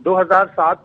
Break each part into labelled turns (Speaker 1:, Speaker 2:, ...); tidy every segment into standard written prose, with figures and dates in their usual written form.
Speaker 1: 2007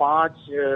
Speaker 1: 5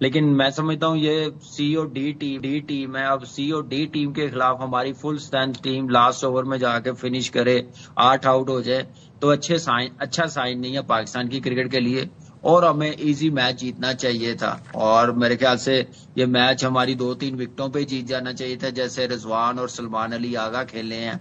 Speaker 2: لیکن میں سمجھتا ہوں یہ سی او ڈی ٹیم ہے. اب سی او ڈی ٹیم کے خلاف ہماری full strength team last over میں جا کے فنش کرے 8 آؤٹ ہو جائے تو اچھا سائن نہیں ہے پاکستان کی کرکٹ کے لیے. اور ہمیں ایزی میچ جیتنا چاہیے تھا اور میرے خیال سے یہ میچ ہماری 2-3 وکٹوں پہ جیت جانا چاہیے تھا جیسے رضوان اور سلمان علی آگا کھیلے ہیں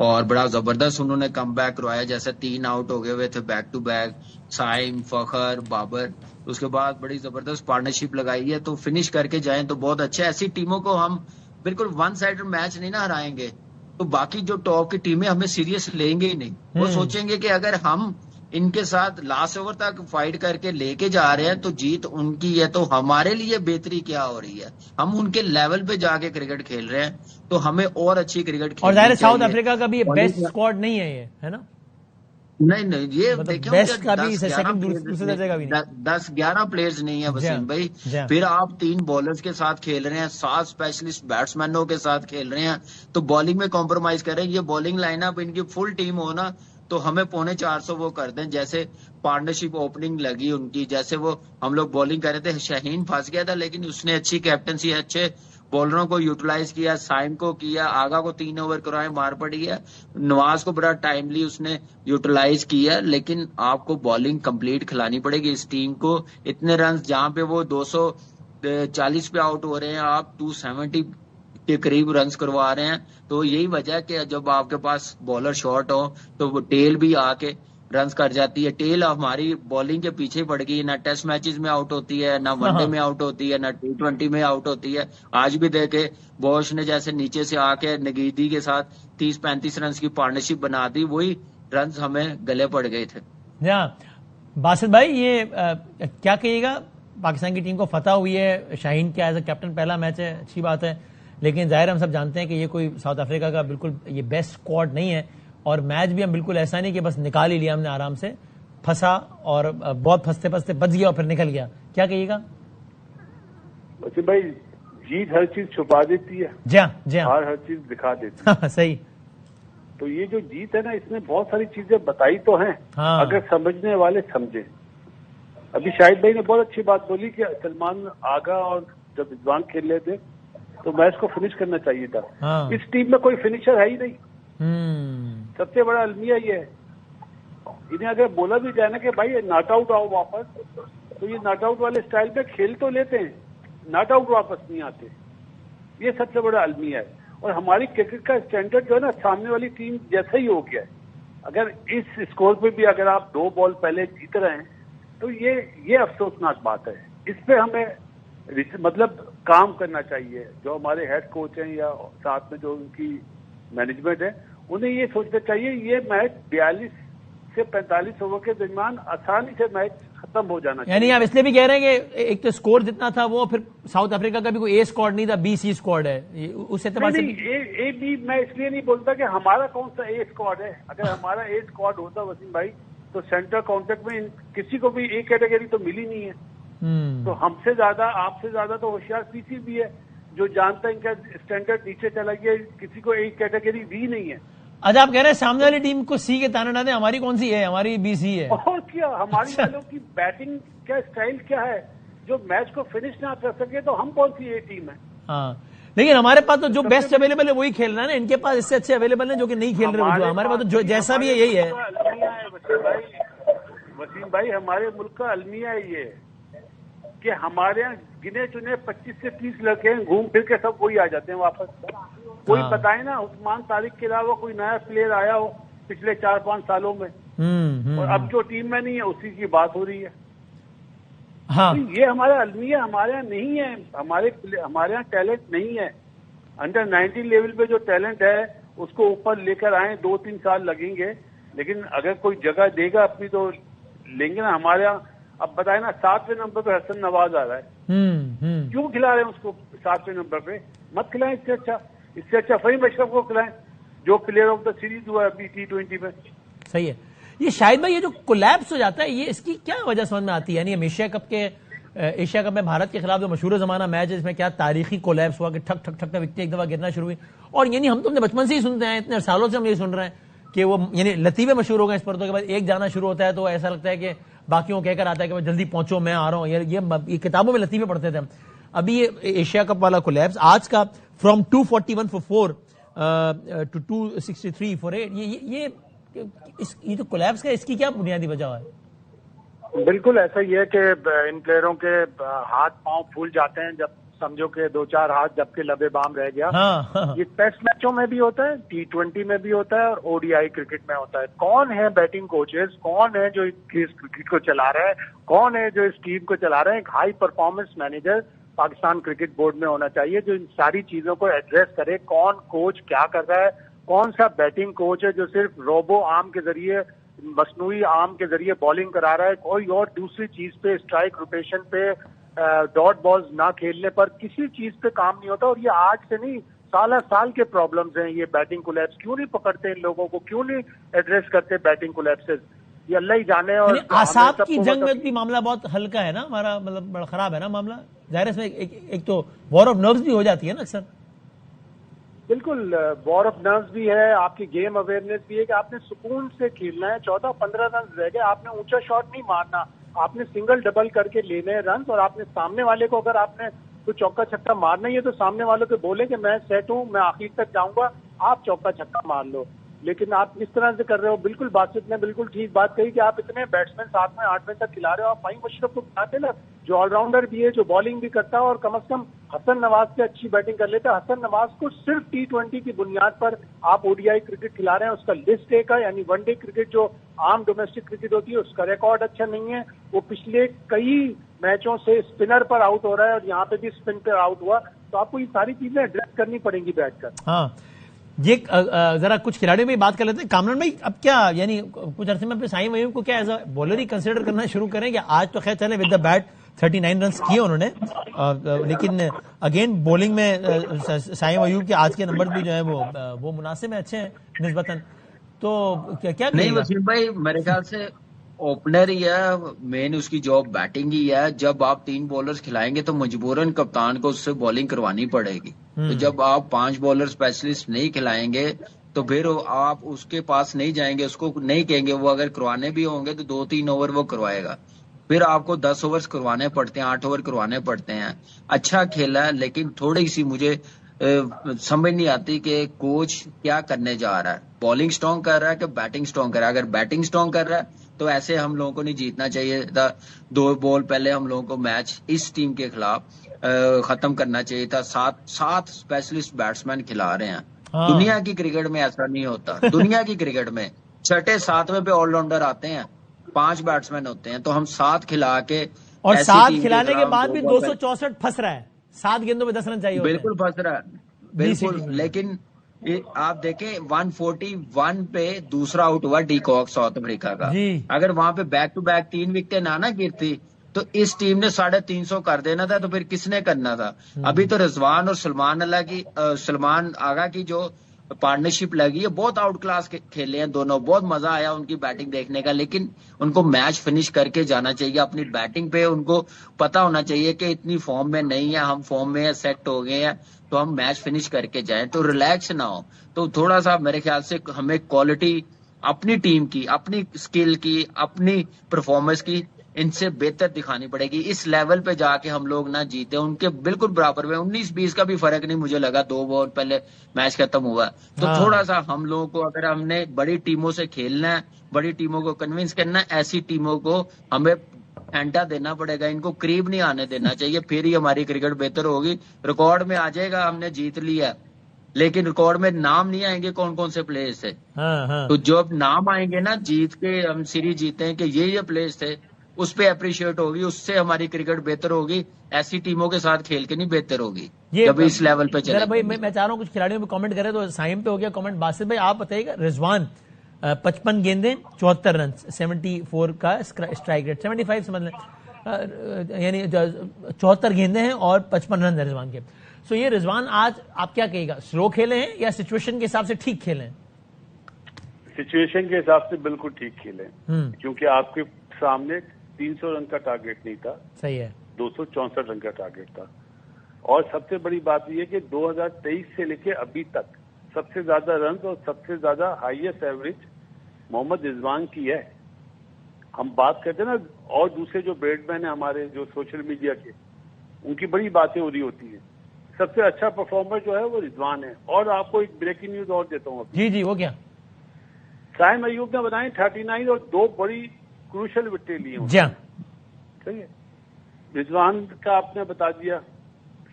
Speaker 2: اور بڑا زبردست انہوں نے کم بیک کروایا. جیسے 3 آؤٹ ہو گئے ہوئے تھے بیک ٹو بیک، سائم، فخر، بابر، اس کے بعد بڑی زبردست پارٹنرشپ لگائی ہے تو فنش کر کے جائیں تو بہت اچھا ہے. ایسی ٹیموں کو ہم بالکل ون سائڈ میچ نہیں نہ ہرائیں گے تو باقی جو ٹاپ کی ٹیمیں ہمیں سیریس لیں گے ہی نہیں. وہ سوچیں گے کہ اگر ہم ان کے ساتھ لاسٹ اوور تک فائٹ کر کے لے کے جا رہے ہیں تو جیت ان کی ہے تو ہمارے لیے بہتری کیا ہو رہی ہے. ہم ان کے لیول پہ جا کے کرکٹ کھیل رہے ہیں تو ہمیں اور اچھی کرکٹ کھیلنی
Speaker 3: اور ظاہر
Speaker 2: چاہیے.
Speaker 3: ساؤتھ افریقہ کا بھی بیسٹ اسکواڈ نہیں ہے یہ، ہے نا؟
Speaker 2: نہیں یہ
Speaker 3: بیسٹ کا بھی سیکنڈ دوسرے درجے کا بھی نہیں،
Speaker 2: 10-11 پلیئرز نہیں ہے وسیم بھائی. پھر آپ 3 بالرز کے ساتھ کھیل رہے ہیں، 7 اسپیشلسٹ بیٹسمینوں کے ساتھ کھیل رہے ہیں تو بالنگ میں کمپرومائز کریں. یہ بالنگ لائن اپ ان کی فل ٹیم ہو نا تو ہمیں 450 وہ کر دیں جیسے پارٹنرشپ اوپننگ لگی ان کی. جیسے وہ ہم لوگ بالنگ کر رہے تھے، شاہین پھنس گیا تھا لیکن اس نے اچھی کیپٹنسی، اچھے بالروں کو یوٹیلائز کیا، سائم کو کیا، آگا کو 3 اوور کروائے، مار پڑی ہے، نواز کو بڑا ٹائملی اس نے یوٹیلائز کیا. لیکن آپ کو بالنگ کمپلیٹ کھلانی پڑے گی اس ٹیم کو. اتنے رنز جہاں پہ وہ 240 پہ آؤٹ ہو رہے ہیں آپ 270 کے قریب رنز کروا رہے ہیں تو یہی وجہ ہے کہ جب آپ کے پاس بالر شارٹ ہو تو وہ ٹیل بھی آ کے رنز کر جاتی ہے. ٹیل ہماری بالنگ کے پیچھے پڑ گئی، نہ ٹیسٹ میچز میں آؤٹ ہوتی ہے، نہ ون ڈے میں آؤٹ ہوتی ہے، نہ T20 میں آؤٹ ہوتی ہے. آج بھی دیکھے بوش نے جیسے نیچے سے آ کے نگیدی کے ساتھ 30-35 رنز کی پارٹنرشپ بنا دی، وہی رنز ہمیں گلے پڑ گئے تھے.
Speaker 3: باسط بھائی یہ کیا کہیے گا؟ پاکستان کی ٹیم کو فتح ہوئی ہے، شاہین کیا ایز اے کیپٹن پہلا میچ ہے، اچھی بات ہے، لیکن ظاہر ہم سب جانتے ہیں کہ یہ کوئی ساؤتھ افریقہ کا بالکل یہ بیسٹ اسکواڈ نہیں ہے اور میچ بھی ہم بالکل ایسا نہیں کہ بس نکال ہی لیا ہم نے آرام سے، پھنسا اور بہت پھنستے پھنستے بچ گیا اور پھر نکل گیا. کیا کہیے گا؟
Speaker 1: وسیم بھائی جیت ہر چیز چھپا دیتی ہے،
Speaker 3: جی ہاں
Speaker 1: ہر چیز دکھا دیتی ہے.
Speaker 3: صحیح.
Speaker 1: تو یہ جو جیت ہے نا اس میں بہت ساری چیزیں بتائی تو ہیں اگر سمجھنے والے سمجھے. ابھی شاہد بھائی نے بہت اچھی بات بولی کہ سلمان آگا اور جب رضوان کھیل رہے تھے تو میچ کو فنش کرنا چاہیے تھا. اس ٹیم میں کوئی فنشر ہے ہی نہیں. سب سے بڑا المیہ یہ ہے، انہیں اگر بولا بھی جائے نا کہ بھائی ناٹ آؤٹ آؤ واپس تو یہ ناٹ آؤٹ والے سٹائل پہ کھیل تو لیتے ہیں، ناٹ آؤٹ واپس نہیں آتے. یہ سب سے بڑا المیہ ہے. اور ہماری کرکٹ کا اسٹینڈرڈ جو ہے نا سامنے والی ٹیم جیسا ہی ہو گیا ہے. اگر اس اسکور پہ بھی اگر آپ 2 بال پہلے جیت رہے ہیں تو یہ افسوسناک بات ہے. اس پہ ہمیں مطلب کام کرنا چاہیے. جو ہمارے ہیڈ کوچ ہیں یا ساتھ میں جو ان کی مینجمنٹ ہے انہیں یہ سوچنا چاہیے یہ میچ 42 سے 45 اوور کے درمیان آسانی سے میچ ختم ہو جانا چاہیے.
Speaker 3: یعنی آپ اس لیے بھی کہہ رہے ہیں کہ ایک تو اسکور جتنا تھا وہ پھر ساؤتھ افریقہ کا بھی کوئی اے اسکواڈ نہیں تھا، بی سی اسکواڈ ہے. اس اعتبار سے
Speaker 1: اے بی میں اس لیے نہیں بولتا کہ ہمارا کون سا اے اسکواڈ ہے. اگر ہمارا اے اسکواڈ ہوتا وسیم بھائی تو سینٹر کانٹیکٹ میں کسی کو بھی اے کیٹیگری تو ملی نہیں ہے. تو ہم سے زیادہ آپ سے زیادہ تو ہوشیار پی سی بھی ہے جو جانتا ہے ان کا اسٹینڈرڈ نیچے چلا گیا، کسی کو اے کیٹیگری بھی نہیں ہے.
Speaker 3: اچھا آپ کہہ رہے ہیں سامنے والی ٹیم کو سی کے تانے نہ دیں، ہماری کون سی ہے؟ ہماری بی سی ہے.
Speaker 1: اور کیا ہماری والوں کی بیٹنگ کا اسٹائل کیا ہے جو میچ کو فنش نہ کر سکے تو ہم کون سی اے ٹیم ہے؟
Speaker 3: ہاں لیکن ہمارے پاس تو جو بیسٹ اویلیبل ہے وہی کھیل رہا ہے نا. ان کے پاس اس سے اچھے اویلیبل ہیں جو کہ نہیں کھیل رہے. ہمارے پاس تو جیسا بھی ہے یہی ہے.
Speaker 1: وسیم بھائی ہمارے ملک کا المیہ ہے یہ کہ ہمارے یہاں گنے چنے 25 سے 30 لڑکے ہیں، گھوم پھر کے سب وہی آ جاتے ہیں واپس. کوئی بتائے نا عثمان طارق کے علاوہ کوئی نیا پلیئر آیا ہو پچھلے 4-5 سالوں میں، اور اب جو ٹیم میں نہیں ہے اسی کی بات ہو رہی ہے. یہ ہمارا المیہ ہمارے یہاں نہیں ہے. ہمارے یہاں ٹیلنٹ نہیں ہے. انڈر 19 لیول پہ جو ٹیلنٹ ہے اس کو اوپر لے کر آئیں 2-3 سال لگیں گے، لیکن اگر کوئی جگہ دے گا اپنی تو لیں گے نا. ہمارے یہاں اب بتائے نا 7ویں نمبر پہ حسن نواز آ رہا ہے، کیوں کھلا رہے ہیں اس کو 7ویں نمبر پہ؟ مت کھلائیں. اس سے اچھا فہیم اشرف کو کھلائیں جو پلیئر آف دا سیریز ہوا ہے ابھی T20 میں.
Speaker 3: صحیح ہے. یہ شاہد بھائی یہ جو کولیپس ہو جاتا ہے یہ اس کی کیا وجہ سمجھ میں آتی ہے؟ یعنی ایشیا کپ میں بھارت کے خلاف جو مشہور زمانہ میچ ہے اس میں کیا تاریخی کولیپس ہوا کہ ٹھک ٹھک ٹھک وکٹیں ایک دفعہ گرنا شروع ہوئی. اور یعنی ہم تو اپنے بچپن سے ہی سنتے ہیں، اتنے سالوں سے ہم یہ سن رہے ہیں کہ وہ یعنی لطیفے مشہور ہو گئے اس پر تو کہ ایک جانا شروع ہوتا ہے تو ایسا لگتا ہے کہ باقیوں کو کہہ کر آتا ہے کہ جلدی پہنچو میں آ رہا ہوں. یہ کتابوں میں لطیفے پڑھتے تھے ہم. ابھی یہ ایشیا کپ والا کولیپس آج کا فرام 241 for 4 to 263 for 8, یہ تو کولیپس کا اس کی کیا بنیادی وجہ ہے؟
Speaker 1: بالکل ایسا ہی ہے کہ ان پلیئروں کے ہاتھ پاؤں پھول جاتے ہیں جب سمجھو کہ 2-4 ہاتھ جب کے لبے بام رہ گیا. یہ ٹیسٹ میچوں میں بھی ہوتا ہے, T20 میں بھی ہوتا ہے, اور ODI کرکٹ میں ہوتا ہے. کون ہے بیٹنگ کوچز, کون ہے جو اس کرکٹ کو چلا رہا ہے, کون ہے جو اس ٹیم کو چلا رہا ہے؟ ایک high performance manager Pakistan cricket board میں ہونا چاہیے جو ان ساری چیزوں کو ایڈریس کرے. کون کوچ کیا کر رہا ہے, کون سا بیٹنگ کوچ ہے جو صرف روبو آرم کے ذریعے, مصنوعی آرم کے ذریعے بالنگ کرا رہا ہے, کوئی اور دوسری چیز پہ, اسٹرائک روٹیشن پہ, ڈاٹ بالز نہ کھیلنے پر کسی چیز پہ کام نہیں ہوتا. اور یہ آج سے نہیں, سال کے پرابلمز ہیں. یہ بیٹنگ کولیپس کیوں نہیں پکڑتے ان لوگوں کو, کیوں نہیں ایڈریس کرتے بیٹنگ کولیپسز, یہ اللہ ہی جانے. اور
Speaker 3: اعصاب کی جنگ میں بھی معاملہ بہت ہلکا ہے نا ہمارا, مطلب بڑا خراب ہے نا معاملہ. ظاہر ہے ایک تو وار آف نروز بھی ہو جاتی ہے نا اکثر.
Speaker 1: بالکل وار آف نروز بھی ہے, آپ کی گیم اویئرنیس بھی ہے کہ آپ نے سکون سے کھیلنا ہے. 14-15 رن رہ گئے, آپ نے اونچا شاٹ نہیں مارنا, آپ نے سنگل ڈبل کر کے لینے رنز, اور آپ نے سامنے والے کو اگر آپ نے کوئی چوکا چھکا مارنا ہی ہے تو سامنے والوں کو بولے کہ میں سیٹ ہوں, میں آخر تک جاؤں گا, آپ چوکا چھکا مار لو. لیکن آپ کس طرح سے کر رہے ہو؟ بالکل باسط نے بالکل ٹھیک بات کہی کہ آپ اتنے بیٹسمین 7 میں 8 میں تک کھلا رہے ہو. آپ فہیم مشرف کو کھلاتے نا, جو آل راؤنڈر بھی ہے, جو بالنگ بھی کرتا ہے, اور کم از کم حسن نواز سے اچھی بیٹنگ کر لیتا ہے. حسن نواز کو صرف T20 کی بنیاد پر آپ ODI کرکٹ کھلا رہے ہیں. اس کا لسٹ اے کا یعنی ون ڈے کرکٹ جو عام ڈومیسٹک کرکٹ ہوتی ہے اس کا ریکارڈ اچھا نہیں ہے. وہ پچھلے کئی میچوں سے اسپنر پر آؤٹ ہو رہا ہے, اور یہاں پہ بھی اسپن پر آؤٹ ہوا. تو آپ کو یہ ساری چیزیں ایڈریس کرنی پڑیں گی بیٹھ کر.
Speaker 3: ہاں, یہ ذرا کچھ کھلاڑیوں میں بات کر لیتے ہیں. کامران بھائی, اب کیا یعنی کچھ عرصے میں اپنے سائم ایوب کو کیا as a bowler he consider کرنا شروع کریں گے؟ آج تو خیر چلے ود دا بیٹ 39 رنز کیے انہوں نے, لیکن اگین بولنگ میں سائم ایوب کے آج کے نمبر بھی جو ہے وہ مناسب ہیں, اچھے ہیں نسبتاً. تو کیا
Speaker 2: نہیں وسیم بھائی, میرے خیال سے اوپنر ہی ہے, مین اس کی جاب بیٹنگ ہی ہے. جب آپ 3 بالرز کھلائیں گے تو مجبوراً کپتان کو اس سے بالنگ کروانی پڑے گی. تو جب آپ 5 بالر اسپیشلسٹ نہیں کھلائیں گے تو پھر آپ اس کے پاس نہیں جائیں گے, اس کو نہیں کہیں گے. وہ اگر کروانے بھی ہوں گے تو 2-3 اوور وہ کروائے گا. پھر آپ کو 10 اوور کروانے پڑتے ہیں, 8 اوور کروانے پڑتے ہیں. اچھا کھیلا ہے, لیکن تھوڑی سی مجھے سمجھ نہیں آتی کہ کوچ کیا کرنے جا رہا ہے. بالنگ سٹرانگ کر رہا ہے کہ بیٹنگ سٹرانگ کر رہا ہے؟ اگر بیٹنگ سٹرانگ کر رہا ہے تو ایسے ہم لوگوں کو نہیں جیتنا چاہیے تھا. 2 بال پہلے ہم لوگوں کو میچ اس ٹیم کے خلاف ختم کرنا چاہیے تھا. 7 اسپیشلسٹ بیٹسمین کھلا رہے ہیں. دنیا کی کرکٹ میں ایسا نہیں ہوتا. دنیا کی کرکٹ میں 6 7ویں پہ آل راؤنڈر آتے ہیں, 5 بیٹسمین ہوتے ہیں, تو ہم 7 کھلا کے,
Speaker 3: اور 7 کھلانے کے بعد بھی 264 پھنس رہا ہے. 7 گیندوں میں 10 رن چاہیے.
Speaker 2: بالکل پھنس رہا ہے, بالکل. لیکن آپ دیکھیں 141 پہ دوسرا آؤٹ ہوا ڈی کاک ساؤتھ افریقہ کا. اگر وہاں پہ بیک ٹو بیک 3 وکٹیں نہ گرتی تو اس ٹیم نے 350 کر دینا تھا. تو پھر کس نے کرنا تھا؟ ابھی تو رضوان اور سلمان آغا کی جو پارٹنرشپ لگی ہے, بہت آؤٹ کلاس کھیلے ہیں دونوں. بہت مزہ آیا ان کی بیٹنگ دیکھنے کا. لیکن ان کو میچ فنش کر کے جانا چاہیے. اپنی بیٹنگ پہ ان کو پتا ہونا چاہیے کہ اتنی فارم میں نہیں ہے, ہم فارم میں سیٹ ہو گئے ہیں, تو ہم میچ فنش کر کے جائیں, تو ریلیکس نہ ہو. تو تھوڑا سا میرے خیال سے ہمیں کوالٹی اپنی ٹیم کی, اپنی اسکل کی, اپنی پرفارمنس کی ان سے بہتر دکھانی پڑے گی. اس لیول پہ جا کے ہم لوگ نہ جیتے, ان کے بالکل برابر میں 19-20 کا بھی فرق نہیں مجھے لگا. 2 بال پہلے میچ ختم ہوا. تو تھوڑا سا ہم لوگوں کو, اگر ہم نے بڑی ٹیموں سے کھیلنا ہے, بڑی ٹیموں کو کنونس کرنا ہے, ایسی ٹیموں کو ہمیں پھینٹا دینا پڑے گا. ان کو قریب نہیں آنے دینا چاہیے, پھر ہی ہماری کرکٹ بہتر ہوگی. ریکارڈ میں آ جائے گا ہم نے جیت لیا, لیکن ریکارڈ میں نام نہیں آئیں گے کون کون سے پلیئرز تھے. تو جب نام آئیں گے نا, جیت کے ہم سیریز جیتے ہیں کہ یہ پلیئرز تھے, اس پہ اپریشیٹ ہوگی, اس سے ہماری کرکٹ بہتر ہوگی. ایسی ٹیموں کے ساتھ کھیل کے نہیں بہتر ہوگی جب اس لیول پہ چلے.
Speaker 3: بھائی میں چاہ رہا ہوں کچھ کھلاڑیوں پہ کامنٹ کرے, تو سائم پہ ہو گیا کامنٹ. باسط بھائی آپ بتائیے گا, رضوان 55 گیندیں 74 رن, 74 کا اسٹرائک ریٹ, 75 سمجھ لیں, یعنی 74 گیندیں ہیں اور 55 رن ہیں رضوان کے. سو یہ رضوان آج آپ کیا کہے گا, سلو کھیلے ہیں یا سچویشن کے حساب سے ٹھیک کھیلے ہیں؟
Speaker 4: سچویشن کے حساب سے بالکل ٹھیک کھیلے, کیونکہ آپ کے سامنے 300 رن کا ٹارگیٹ نہیں تھا.
Speaker 3: صحیح ہے,
Speaker 4: 264 رن کا ٹارگیٹ تھا. اور سب سے بڑی بات یہ کہ 2023 سے لے کے ابھی تک سب سے زیادہ رنز اور سب سے زیادہ ہائیسٹ ایوریج محمد رضوان کی ہے. ہم بات کرتے ہیں نا، اور دوسرے جو بیٹسمین ہیں ہمارے جو سوشل میڈیا کے، ان کی بڑی باتیں ہو رہی ہوتی ہیں. سب سے اچھا پرفارمر جو ہے وہ رضوان ہے. اور آپ کو ایک بریکنگ نیوز اور دیتا ہوں.
Speaker 3: جی وہ کیا؟
Speaker 4: سائم ایوب نے بنائی 39 اور 2 بڑی کروشل وکٹیں لی ہیں.
Speaker 3: جی ہاں
Speaker 4: صحیح ہے. رضوان کا آپ نے بتا دیا.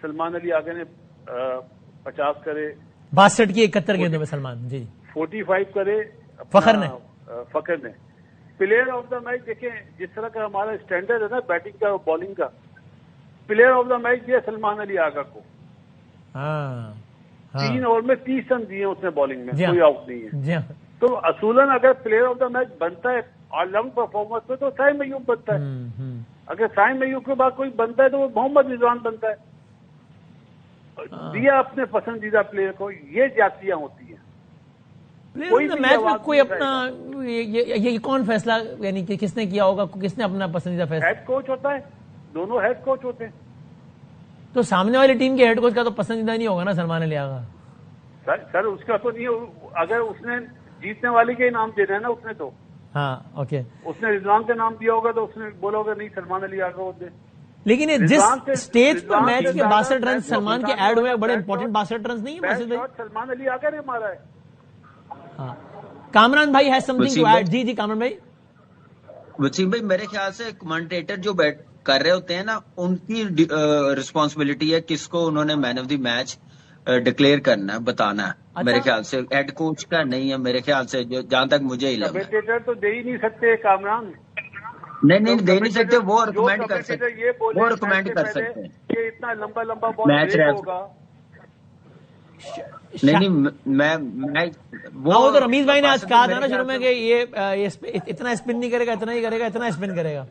Speaker 4: سلمان علی آگے نے 50 کرے،
Speaker 3: 62 کی 71 گیندوں میں سلمان. جی
Speaker 4: 45 کرے
Speaker 3: فخر
Speaker 4: نے. پلیئر آف دا میچ دیکھیں، جس طرح کا ہمارا اسٹینڈرڈ ہے نا بیٹنگ کا اور بالنگ کا، پلیئر آف دا میچ دیا سلمان علی آغا کو. 3 اوور میں 30 رن دیے اس نے بالنگ میں، کوئی آؤٹ نہیں ہے.
Speaker 3: جی ہاں.
Speaker 4: تو اصولاً اگر پلیئر آف دا میچ بنتا ہے آل راؤنڈ پرفارمنس میں تو سائم ایوب بنتا ہے. اگر سائم ایوب کے بعد کوئی بنتا ہے تو وہ محمد رضوان بنتا ہے. دیا اپنے پسندیدہ پلیئر کو. یہ جاتیاں ہوتی ہیں.
Speaker 3: میچ میں کوئی اپنا یہ کون فیصلہ، یعنی کہ کس نے کیا ہوگا، کس نے اپنا پسندیدہ فیصلہ؟
Speaker 4: ہیڈ کوچ ہوتا ہے، دونوں ہیڈ کوچ ہوتے ہیں.
Speaker 3: تو سامنے والی ٹیم کے ہیڈ کوچ کا تو پسندیدہ نہیں ہوگا نا سلمان علی آغا؟
Speaker 4: سر اس کا تو نہیں. اگر اس نے جیتنے والے کے انعام دینا ہے نا، اس نے تو
Speaker 3: اوکے، اس
Speaker 4: نے رضوان کا نام دیا ہوگا تو اس نے بولا ہوگا نہیں سلمان علی آغا ہوتے.
Speaker 3: لیکن جس سٹیج پر میچ کے 62 رن سلمان کے ایڈ ہوئے، بڑے امپورٹنٹ 62 رنز نہیں ہے.
Speaker 4: سلمان علی آغا نے مارا ہے.
Speaker 3: کامران بھائی has something to add. جی کامران بھائی.
Speaker 2: وسیم بھائی میرے خیال سے کمنٹیٹر جو بیٹ کر رہے ہوتے ہیں نا، ان کی رسپانسبلٹی ہے کس کو انہوں نے مین آف دی میچ ڈکلیئر کرنا ہے، بتانا ہے. میرے خیال سے ہیڈ کوچ کا نہیں ہے، میرے خیال سے جہاں تک مجھے علم ہے.
Speaker 4: کمنٹیٹر تو دے ہی نہیں سکتے کامران.
Speaker 2: نہیں دے نہیں سکتے. وہ ریکمینڈ کر سکتے ہیں
Speaker 4: کہ اتنا لمبا میچ ہوگا.
Speaker 2: نہیں
Speaker 3: وہ تو رمیز بھائی نے آج کہا تھا نا شروع میں کہ یہ اتنا اسپن نہیں کرے گا، اتنا ہی کرے گا، اتنا اسپن کرے گا.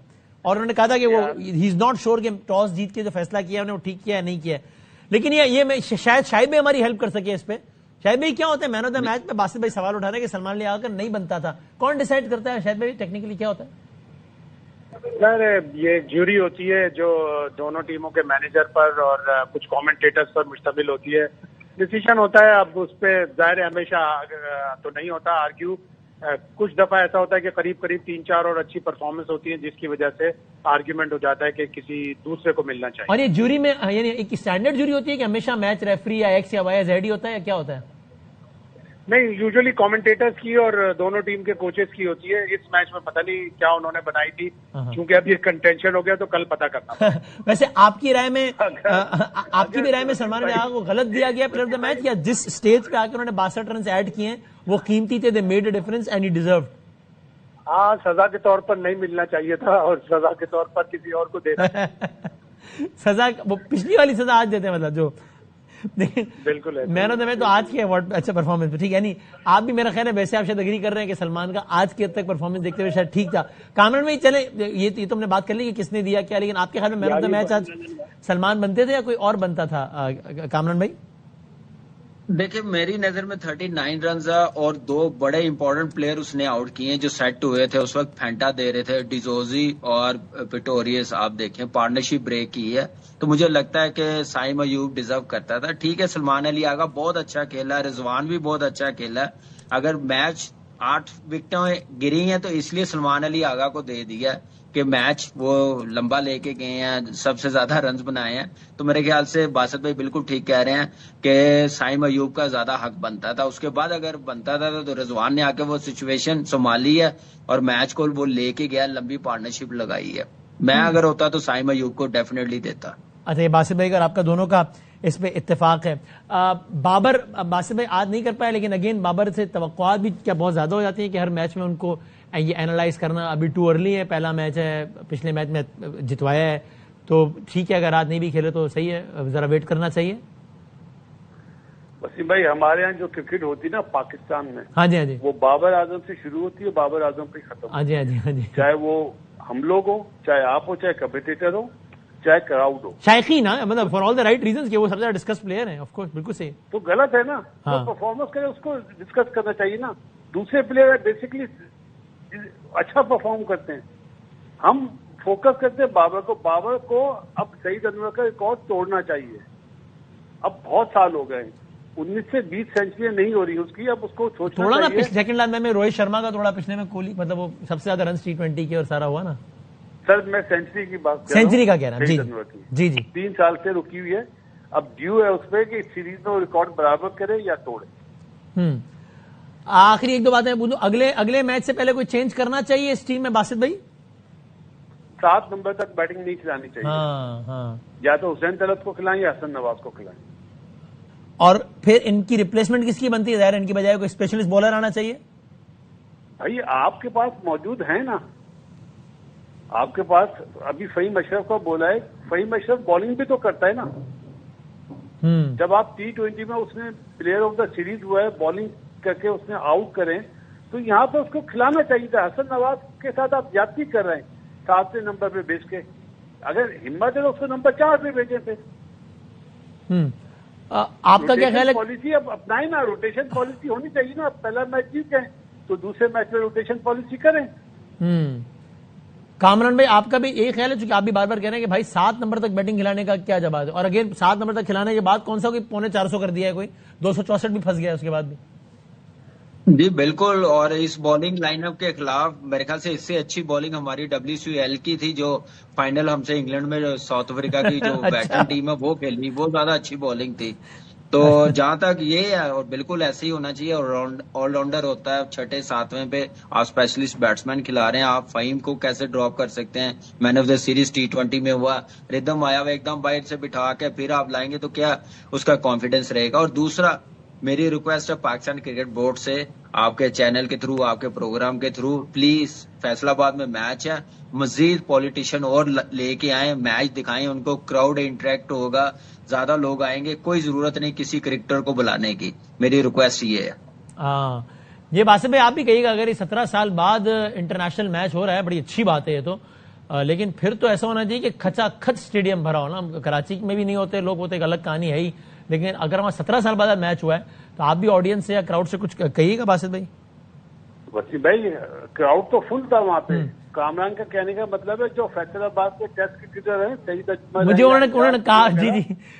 Speaker 3: اور انہوں نے کہا تھا کہ وہ ہی از ناٹ شیور کہ ٹاس جیت کے جو فیصلہ کیا انہوں نے وہ ٹھیک کیا ہے نہیں کیا. لیکن یہ میں شاید بھی ہماری ہیلپ کر سکے اس پہ. شاید بھائی کیا ہوتا ہے مین آف دا میچ پہ باسط بھائی سوال اٹھا رہے ہیں کہ سلمان علی آغا نہیں بنتا تھا، کون ڈیسائیڈ کرتا ہے؟ شاید بھائی ٹیکنیکلی کیا ہوتا ہے؟
Speaker 1: سر یہ جیوری ہوتی ہے جو دونوں ٹیموں کے مینیجر پر اور کچھ کامنٹیٹرز پر مشتمل ہوتی ہے. ڈیسیشن ہوتا ہے. اب اس پہ ظاہر ہمیشہ تو نہیں ہوتا آرگیو. کچھ دفعہ ایسا ہوتا ہے کہ قریب 3-4 اور اچھی پرفارمنس ہوتی ہے جس کی وجہ سے آرگیومنٹ ہو جاتا ہے کہ کسی دوسرے کو ملنا چاہیے.
Speaker 3: اور یہ جوری میں یعنی ایک اسٹینڈرڈ جوری ہوتی ہے کہ ہمیشہ میچ ریفری یا ایکس یا وائی یا زیڈ ہی ہوتا ہے یا کیا ہوتا ہے؟
Speaker 1: نہیں، یوزلی کامنٹیٹرز کی اور دونوں ٹیم کے کوچز کی ہوتی ہے. اس میچ میں پتہ نہیں کیا انہوں نے بنائی تھی، کیونکہ اب یہ کنٹینشن ہو گیا تو کل پتہ کرنا.
Speaker 3: ویسے آپ کی رائے میں سلمان علی آغا کو غلط دیا گیا پلیئر آف دا میچ، یا جس سٹیج پہ آ کے انہوں نے 62 رنز ایڈ کیے ہیں وہ قیمتی تھے، they made a difference and he deserved?
Speaker 1: سزا کے طور پر نہیں ملنا چاہیے تھا اور سزا کے طور پر کسی اور کو دینا.
Speaker 3: سزا وہ پچھلی والی سزا آج دیتے ہیں، مطلب جو
Speaker 1: بالکل
Speaker 3: مین آف دا میچ تو آج کی ایوارڈ اچھا پرفارمنس. ٹھیک ہے، یعنی آپ بھی میرا خیال ہے ویسے آپ شاید اگری کر رہے ہیں کہ سلمان کا آج کی حد تک پرفارمنس دیکھتے ہوئے شاید ٹھیک تھا. کامران میں چلے یہ تو ہم نے بات کر لی کہ کس نے دیا کیا، لیکن آپ کے خیال میں مین آف دا میچ آج سلمان بنتے تھے یا کوئی اور بنتا تھا کامران بھائی؟
Speaker 2: دیکھیں میری نظر میں 39 رنز اور 2 بڑے امپورٹنٹ پلیئر اس نے آؤٹ کیے جو سیٹ ہوئے تھے اس وقت. پھینٹا دے رہے تھے، ڈیزوزی اور پیٹوریس. آپ دیکھیں پارٹنرشپ بریک کی ہے تو مجھے لگتا ہے کہ سائم ایوب ڈیزرو کرتا تھا. ٹھیک ہے سلمان علی آغا بہت اچھا کھیلا، رضوان بھی بہت اچھا کھیلا. اگر میچ 8 وکٹیں گری ہیں تو اس لیے سلمان علی آغا کو دے دیا کہ میچ وہ لمبا لے کے گئے ہیں، سب سے زیادہ رنز بنائے ہیں. تو میرے خیال سے باسط بھائی بالکل ٹھیک کہہ رہے ہیں کہ سائم ایوب کا زیادہ حق بنتا تھا. اس کے بعد اگر بنتا تھا تو رضوان نے آ کے وہ سچویشن سنبھالی ہے اور میچ کو وہ لے کے گیا، لمبی پارٹنرشپ لگائی ہے. میں اگر ہوتا تو سائم ایوب کو ڈیفینیٹلی دیتا.
Speaker 3: اچھا، یہ باسط بھائی اگر آپ کا دونوں کا اس پہ اتفاق ہے. بابر باسط بھائی آج نہیں کر پائے، لیکن اگین بابر سے توقعات بھی کیا بہت زیادہ ہو جاتی ہیں کہ ہر میچ میں ان کو یہ اینالائز کرنا؟ ابھی ٹو ارلی ہے، پہلا میچ ہے، پچھلے میچ میں جتوایا ہے، تو ٹھیک ہے اگر آج نہیں بھی کھیلے تو صحیح ہے، ذرا ویٹ کرنا چاہیے.
Speaker 4: وسیم بھائی ہمارے یہاں جو کرکٹ ہوتی نا پاکستان میں،
Speaker 3: ہاں جی
Speaker 4: وہ بابر اعظم سے شروع ہوتی ہے، بابر اعظم پہ ختم.
Speaker 3: ہاں جی
Speaker 4: چاہے وہ ہم لوگ ہو، چاہے آپ ہو، چاہے کمپیٹیٹر ہو، چاہے کراؤڈ ہو.
Speaker 3: شائقین مطلب for all the right reasons کہ وہ سب سے زیادہ ڈسکس پلیئر ہیں. آف کورس بالکل صحیح.
Speaker 4: تو غلط ہے نا، جو پرفارمنس کرے اس کو ڈسکس کرنا چاہیے نا. دوسرے پلیئر بیسکلی اچھا پرفارم کرتے ہیں. ہم فوکس کرتے ہیں بابر کو اب سعید انور کا ریکارڈ توڑنا چاہیے. اب بہت سال ہو گئے. 19 سے 20 سینچریاں نہیں ہو رہی اس کی. اب اس کو سوچنا
Speaker 3: تھوڑا نا
Speaker 4: چاہیے.
Speaker 3: سیکنڈ لائن میں روہت شرما کا تھوڑا پچھلے میں کوہلی مطلب وہ سب سے زیادہ رنز T20 کے اور سارا ہوا نا.
Speaker 4: سر میں سینچری کی بات کر رہا ہوں.
Speaker 3: سینچری کا کہہ رہا ہوں. جی جی
Speaker 4: 3 سال سے رکی ہوئی ہے. اب ڈیو ہے اس پہ کہ سیریز میں وہ ریکارڈ برابر کرے یا توڑے.
Speaker 3: آخری ایک دو باتیں پوچھوں. اگلے میچ سے پہلے کوئی چینج کرنا چاہیے اس ٹیم میں باسط بھائی؟
Speaker 4: 7 نمبر تک بیٹنگ نہیں کھلانی چاہیے.
Speaker 3: ہاں
Speaker 4: یا تو حسین طلعت کو کھلائیں یا حسن نواز کو کھلائیں.
Speaker 3: اور پھر ان کی ریپلیسمنٹ کس کی بنتی ہے؟ ظاہر ان کی بجائے کوئی اسپیشلسٹ بالر آنا چاہیے.
Speaker 4: بھائی آپ کے پاس موجود ہیں نا. آپ کے پاس ابھی فہیم اشرف کا بولا ہے. فہیم اشرف بالنگ بھی تو کرتا ہے نا. جب آپ T20 میں اس نے پلیئر آف دا سیریز ہوا ہے, بالنگ کر کے اس نے آؤٹ کریں, تو یہاں پہ اس کو کھلانا چاہیے تھا. حسن نواز کے ساتھ آپ زیادتی کر رہے ہیں 7 نمبر پہ بیچ کے. اگر ہمت ہے تو اس کو نمبر 4 پہ بھیجیں پھر.
Speaker 3: آپ کا کیا خیال ہے؟
Speaker 4: پالیسی اب اپنائیں نا. روٹیشن پالیسی ہونی چاہیے نا. پہلا میچ جیت گئے تو دوسرے میچ میں روٹیشن پالیسی کریں.
Speaker 3: کامران بھائی آپ کا بھی یہی خیال ہے؟ چونکہ آپ بھی بار بار کہہ رہے ہیں کہ بھائی 7 نمبر تک بیٹنگ کھلانے کا کیا جواب ہے؟ اور اگین 7 نمبر تک کھلانے کے بعد کون سا کوئی 450 کر دیا ہے, کوئی 264 بھی پھنس گیا اس کے بعد بھی.
Speaker 2: جی بالکل. اور اس بالنگ لائن اپ کے خلاف میرے خیال سے اس سے اچھی بالنگ ہماری WCL کی تھی جو فائنل ہم سے انگلینڈ میں ساؤتھ افریقہ کی جو ویسٹرن ٹیم ہے وہ کھیلی. وہ زیادہ اچھی بالنگ تھی. تو جہاں تک یہ ہے, اور بالکل ایسے ہی ہونا چاہیے. آل راؤنڈر ہوتا ہے. 6 7ویں پہ آپ اسپیشلسٹ بیٹسمین کھلا رہے ہیں. آپ فہیم کو کیسے ڈراپ کر سکتے ہیں؟ مین آف دا سیریز T20 میں ہوا, ردم آیا ہوا ایک دم بائٹ سے بٹھا کے پھر آپ لائیں گے تو کیا اس کا کانفیڈینس رہے گا. اور دوسرا میری ریکویسٹ ہے پاکستان کرکٹ بورڈ سے, آپ کے چینل کے تھرو, آپ کے پروگرام کے تھرو, پلیز فیصلہ آباد میں میچ ہے, مزید پولیٹیشین اور لے کے آئیں, میچ دکھائیں ان کو. کراؤڈ انٹریکٹ ہوگا, زیادہ لوگ آئیں گے. کوئی ضرورت نہیں کسی کرکٹر کو بلانے کی. میری ریکویسٹ یہ ہے.
Speaker 3: یہ باسط بھائی آپ بھی کہیے گا, اگر یہ 17 سال بعد انٹرنیشنل میچ ہو رہا ہے, بڑی اچھی بات ہے یہ تو, لیکن پھر تو ایسا ہونا چاہیے کہ کھچا کھچ اسٹیڈیم بھرا ہو نا. کراچی میں بھی نہیں ہوتے لوگ, ہوتے ایک الگ کہانی ہے ہی, لیکن اگر وہاں 17 سال بعد میچ ہوا ہے تو آپ بھی آڈینس سے یا کراؤڈ سے کچھ کہیے گا باسط بھائی؟
Speaker 4: وسیم بھائی کراؤڈ تو فل تھا وہاں پہ. کامران کا کہنے کا مطلب ہے جو فیصلہ آباد کے ٹیسٹ کرکٹر ہیں سعید اجمل,
Speaker 3: مجھے انہوں نے کہا جی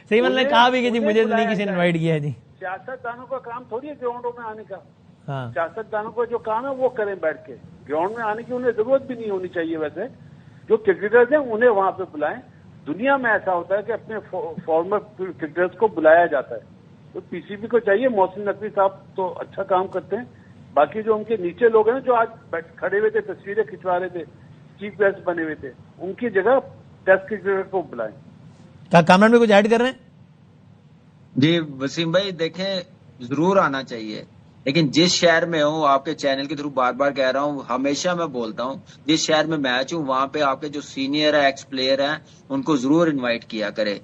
Speaker 3: صحیح نے کہا بھی کہ جی مجھے نہیں کسی نے انوائٹ کیا ہے. جی
Speaker 4: سیاست دانوں کا کام تھوڑی ہے گراؤنڈوں میں آنے کا. سیاست دانوں کا جو کام ہے وہ کریں بیٹھ کے. گراؤنڈ میں آنے کی انہیں ضرورت بھی نہیں ہونی چاہیے. ویسے جو کرکٹرز ہیں انہیں وہاں پہ بلائیں. دنیا میں ایسا ہوتا ہے کہ اپنے فارمر کرکٹرز کو بلایا جاتا ہے. تو PCB کو چاہیے. محسن نقوی صاحب تو اچھا کام کرتے ہیں. باقی جو ان کے نیچے لوگ ہیں جو آج کھڑے ہوئے تھے, تصویریں کھنچوا رہے تھے, چیف گیسٹ بنے ہوئے تھے, ان کی جگہ ٹیسٹ کرکٹر کو بلائیں.
Speaker 3: کیا کامران میں کچھ ایڈ کر رہے ہیں؟
Speaker 2: جی وسیم بھائی دیکھیں, ضرور آنا چاہیے, لیکن جس شہر میں ہوں, آپ کے چینل کے تھرو بار بار کہہ رہا ہوں, ہمیشہ میں بولتا ہوں, جس شہر میں میچ ہوں وہاں پہ آپ کے جو سینئر ہے, ایکس پلیئر ہیں, ان کو ضرور انوائٹ کیا کرے.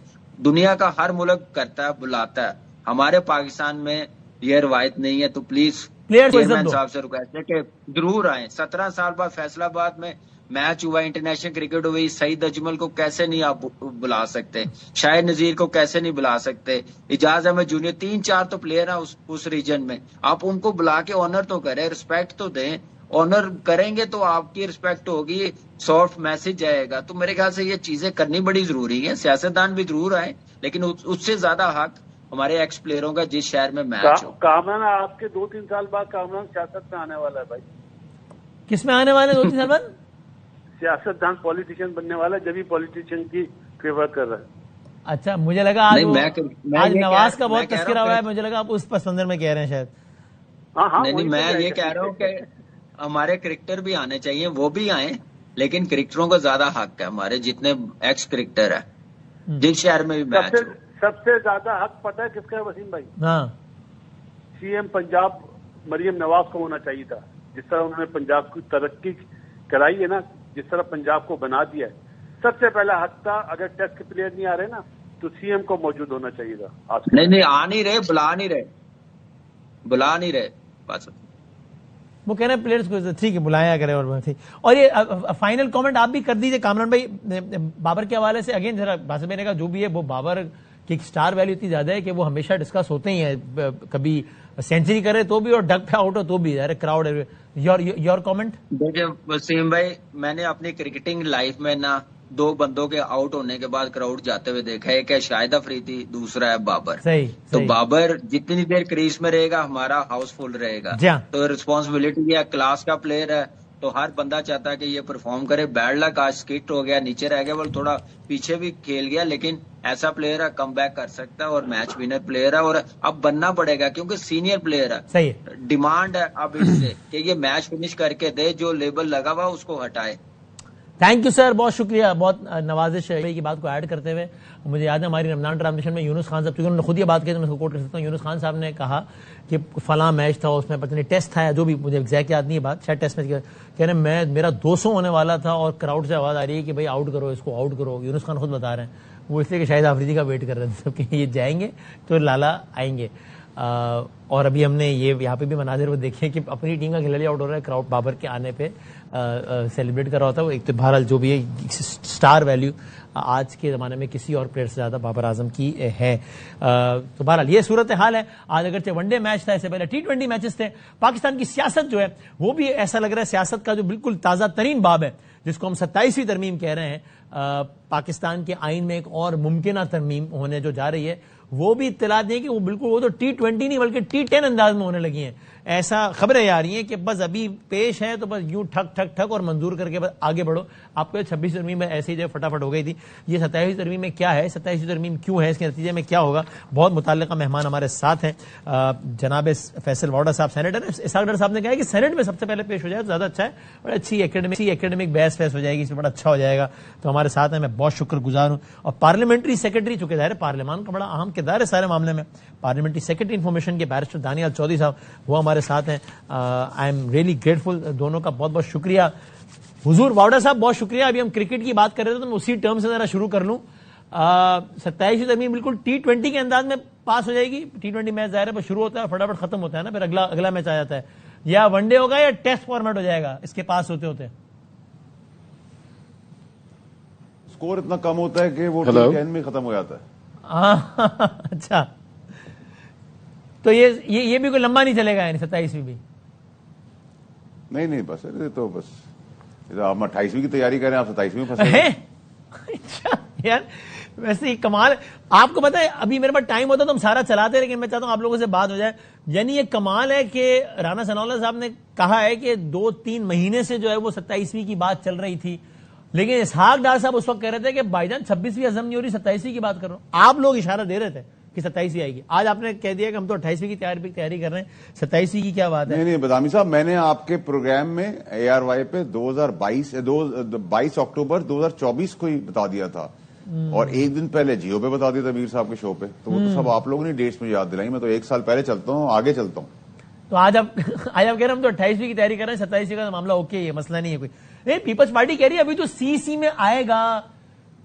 Speaker 2: دنیا کا ہر ملک کرتا ہے, بلاتا ہے. ہمارے پاکستان میں یہ روایت نہیں ہے. تو پلیز چیئرمین صاحب سے ریکویسٹ ہے کہ ضرور آئیں. 17 سال بعد فیصلہ آباد میں میچ ہوا, انٹرنیشنل کرکٹ ہوئی. سعید اجمل کو کیسے نہیں آپ بلا سکتے؟ شاہد نذیر کو کیسے نہیں بلا سکتے؟ اجاز احمد جونیئر, 3 4 تو پلیئر ہیں اس ریجن میں. آپ ان کو بلا کے آنر تو کریں, رسپیکٹ تو دیں. آنر کریں گے تو آپ کی رسپیکٹ ہوگی, سافٹ میسج جائے گا. تو میرے خیال سے یہ چیزیں کرنی بڑی ضروری ہیں. سیاستدان بھی ضرور آئیں, لیکن اس سے زیادہ حق ہمارے ایکس پلیئروں کا جس شہر میں میچ ہو.
Speaker 4: کامران آپ کے 2-3 سال بعد کامران سیاست میں آنے والا ہے بھائی.
Speaker 3: کس میں آنے والے 2-3 سال بعد؟
Speaker 4: سیاست دان پولیٹیشین بننے والا, جبھی پولیٹیشین کی فیور کر رہا ہے.
Speaker 3: اچھا مجھے لگا آج نواز کا بہت تذکرہ ہوا ہے, مجھے لگا آپ اس پس منظر میں کہہ رہے ہیں شاید.
Speaker 2: نہیں, میں یہ کہہ رہا ہوں کہ ہمارے کرکٹر بھی آنے چاہیے, وہ بھی آئیں, لیکن کرکٹروں کا زیادہ حق ہے. ہمارے جتنے ایکس کرکٹر ہیں جس شہر میں بھی میچ ہو,
Speaker 4: سب سے زیادہ حق پتہ ہے کس کا ہے وسیم بھائی؟ CM پنجاب مریم نواز کو ہونا چاہیے تھا. جس طرح انہوں نے پنجاب کی ترقی کرائی ہے نا, جس طرح پنجاب کو بنا دیا ہے, سب سے پہلا حق تھا. اگر ٹیسٹ کے پلیئر نہیں آ رہے نا تو CM کو موجود ہونا چاہیے تھا.
Speaker 2: نہیں آ نہیں رہے, بلا نہیں رہے بس.
Speaker 3: وہ کہہ رہے ہیں پلیئرز کو ٹھیک ہے بلایا کرے. اور یہ فائنل کامنٹ آپ بھی کر دیجیے کامران بھائی, بابر کے حوالے سے. اگین ذرا باسط بھائی نے کہا جو بھی ہے وہ بابر کی ایک سٹار ویلیو اتنی زیادہ ہے کہ وہ ہمیشہ ڈسکس ہوتے ہی ہیں, کبھی سینچری کرے تو بھی اور ڈک پہ آؤٹ ہو تو بھی. Crowd your comment.
Speaker 2: دیکھیں وسیم بھائی, میں نے اپنی کرکٹنگ لائف میں نا دو بندوں کے آؤٹ ہونے کے بعد کراؤڈ جاتے ہوئے دیکھا ہے، ایک ہے شاہد افریدی، دوسرا ہے بابر. تو بابر جتنی دیر کریز میں رہے گا ہمارا ہاؤس فل رہے گا. تو ریسپانسبلٹی ہے، کلاس کا پلیئر ہے تو ہر بندہ چاہتا ہے کہ یہ پرفارم کرے. بیڈ لک آج سکٹ ہو گیا، نیچے رہ گیا، وہ تھوڑا پیچھے بھی کھیل گیا، لیکن ایسا پلیئر ہے کم بیک کر سکتا ہے اور میچ ونر پلیئر ہے. اور اب بننا پڑے گا کیونکہ سینئر پلیئر ہے. ڈیمانڈ ہے اب اس سے کہ یہ میچ فنش کر کے دے، جو لیبل لگا ہوا اس کو ہٹائے.
Speaker 3: تھینک یو سر، بہت شکریہ، بہت نوازش ہے کی بات کو ایڈ کرتے ہوئے. مجھے یاد ہے ہماری رمضان ٹرانسمیشن میں یونس خان صاحب، کیونکہ انہوں نے خود یہ بات کی تو میں اس کو کوٹ کر سکتا ہوں. یونس خان صاحب نے کہا کہ فلاں میچ تھا، اس میں پتہ نہیں ٹیسٹ تھا یا جو بھی، مجھے ایگزیکٹ یاد نہیں ہے بات، شاید ٹیسٹ میچ کہہ رہے ہیں میرا 200 ہونے والا تھا اور کراؤڈ سے آواز آ رہی ہے کہ بھائی آؤٹ کرو اس کو، آؤٹ کرو. یونس خان خود بتا رہے ہیں وہ اس لیے کہ شاہد آفریدی کا ویٹ کر رہے تھے کہ یہ جائیں گے تو لالا آئیں گے. اور ابھی ہم نے یہ یہاں پہ بھی مناظر وہ دیکھے کہ اپنی ٹیم کا کھلاڑی آؤٹ ہو رہا ہے، کراؤڈ بابر کے آنے پہ سیلیبریٹ کر رہا ہوتا ہے. وہ ایک تو بہرحال جو بھی ہے سٹار ویلیو آج کے زمانے میں کسی اور پلیئر سے زیادہ بابر اعظم کی ہے. تو بہرحال یہ صورتحال ہے. آج اگرچہ ون ڈے میچ تھا، اس سے پہلے T20 میچز تھے. پاکستان کی سیاست جو ہے وہ بھی ایسا لگ رہا ہے سیاست کا جو بالکل تازہ ترین باب ہے، جس کو ہم 27ویں ترمیم کہہ رہے ہیں. پاکستان کے آئین میں ایک اور ممکنہ ترمیم ہونے جو جا رہی ہے، وہ بھی اطلاع دیں کہ وہ بالکل وہ تو T20 نہیں بلکہ T10 انداز میں ہونے لگی ہیں. ایسا خبریں آ رہی ہیں کہ بس ابھی پیش ہے تو بس یوں ٹھک ٹھک ٹھک اور منظور کر کے بس آگے بڑھو. آپ کو 26 ترمیم میں ایسے ہی جو فٹافٹ ہو گئی تھی. یہ 27ویں ترمیم میں کیا ہے، 27ویں ترمیم کیوں ہے، اس کے نتیجے میں کیا ہوگا، بہت متعلقہ مہمان ہمارے ساتھ ہیں. جناب فیصل واڈا صاحب سینیٹر ہیں. اسحاق ڈار صاحب نے کہا ہے کہ سینیٹ میں سب سے پہلے پیش ہو جائے تو زیادہ اچھا ہے، بڑی اچھی ایکیڈمک بحث ہو جائے گی، اس میں بڑا اچھا ہو جائے گا. تو ہمارے ساتھ ہیں، میں بہت شکر گزار ہوں. اور پارلیمنٹری سیکرٹری، چونکہ ظاہر پارلیمان کا بڑا اہم کردار ہے سارے معاملے میں، پارلیمنٹری سیکرٹری انفارمیشن کے بیرسٹر دانیال چودھری صاحب وہ ہمارے ساتھ ہیں. آئی ایم ریئلی گریٹفل، دونوں کا بہت بہت شکریہ. حضور واڈا صاحب بہت شکریہ. ابھی ہم کرکٹ کی بات کر رہے تھے تو میں اسی ٹرم سے ذرا شروع کر لوں. 27ویں ترمیم بالکل T20 کے انداز میں پاس ہو جائے گی. T20 میچ ظاہر ہے شروع ہوتا ہے فٹافٹ ختم ہوتا ہے نا، پھر اگلا میچ آ جاتا ہے. یا ون ڈے ہوگا یا ٹیسٹ فارمیٹ ہو جائے گا اس کے پاس ہوتے ہوتے؟
Speaker 5: اسکور اتنا کم ہوتا ہے کہ وہ T10 میں ختم ہو جاتا ہے.
Speaker 3: اچھا، تو یہ بھی کوئی لمبا نہیں چلے گا یعنی 27ویں بھی؟
Speaker 5: نہیں بس تو بس آپ 28ویں کی تیاری کریں، آپ 27ویں میں پھنسے.
Speaker 3: اچھا یار ویسے ہی کمال. آپ کو پتا ہے ابھی میرے پاس ٹائم ہوتا تو ہم سارا چلاتے، لیکن میں چاہتا ہوں آپ لوگوں سے بات ہو جائے. یعنی یہ کمال ہے کہ رانا ثناء اللہ صاحب نے کہا ہے کہ 2-3 مہینے سے جو ہے وہ 27ویں کی بات چل رہی تھی، لیکن اسحاق ڈار صاحب اس وقت کہہ رہے تھے کہ بھائی جان 26ویں ہضم نہیں ہو رہی، 27ویں کی بات کر رہا ہوں. آپ لوگ اشارہ دے رہے تھے کہ 27ویں آئے گی. آج آپ نے کہہ دیا کہ ہم تو 28ویں کی تیاری کر رہے ہیں، 27ویں کی کیا بات ہے؟
Speaker 5: نہیں بدامی صاحب، میں نے آپ کے پروگرام میں ARY پہ 22 اکتوبر 2024 کو ہی بتا دیا تھا، اور ایک دن پہلے جیو پہ بتا دیا تھا میر صاحب کے شو پہ. تو وہ تو سب آپ لوگوں نے ڈیٹس میں یاد دلائی. میں تو 1 سال پہلے چلتا ہوں، آگے چلتا ہوں.
Speaker 3: تو آج آپ کہہ رہے ہیں ہم تو 28ویں کی تیاری کر رہے ہیں، 27ویں کا معاملہ اوکے ہے، مسئلہ نہیں ہے کوئی. نہیں، پیپلز پارٹی کہہ رہی ہے ابھی تو CC میں آئے گا،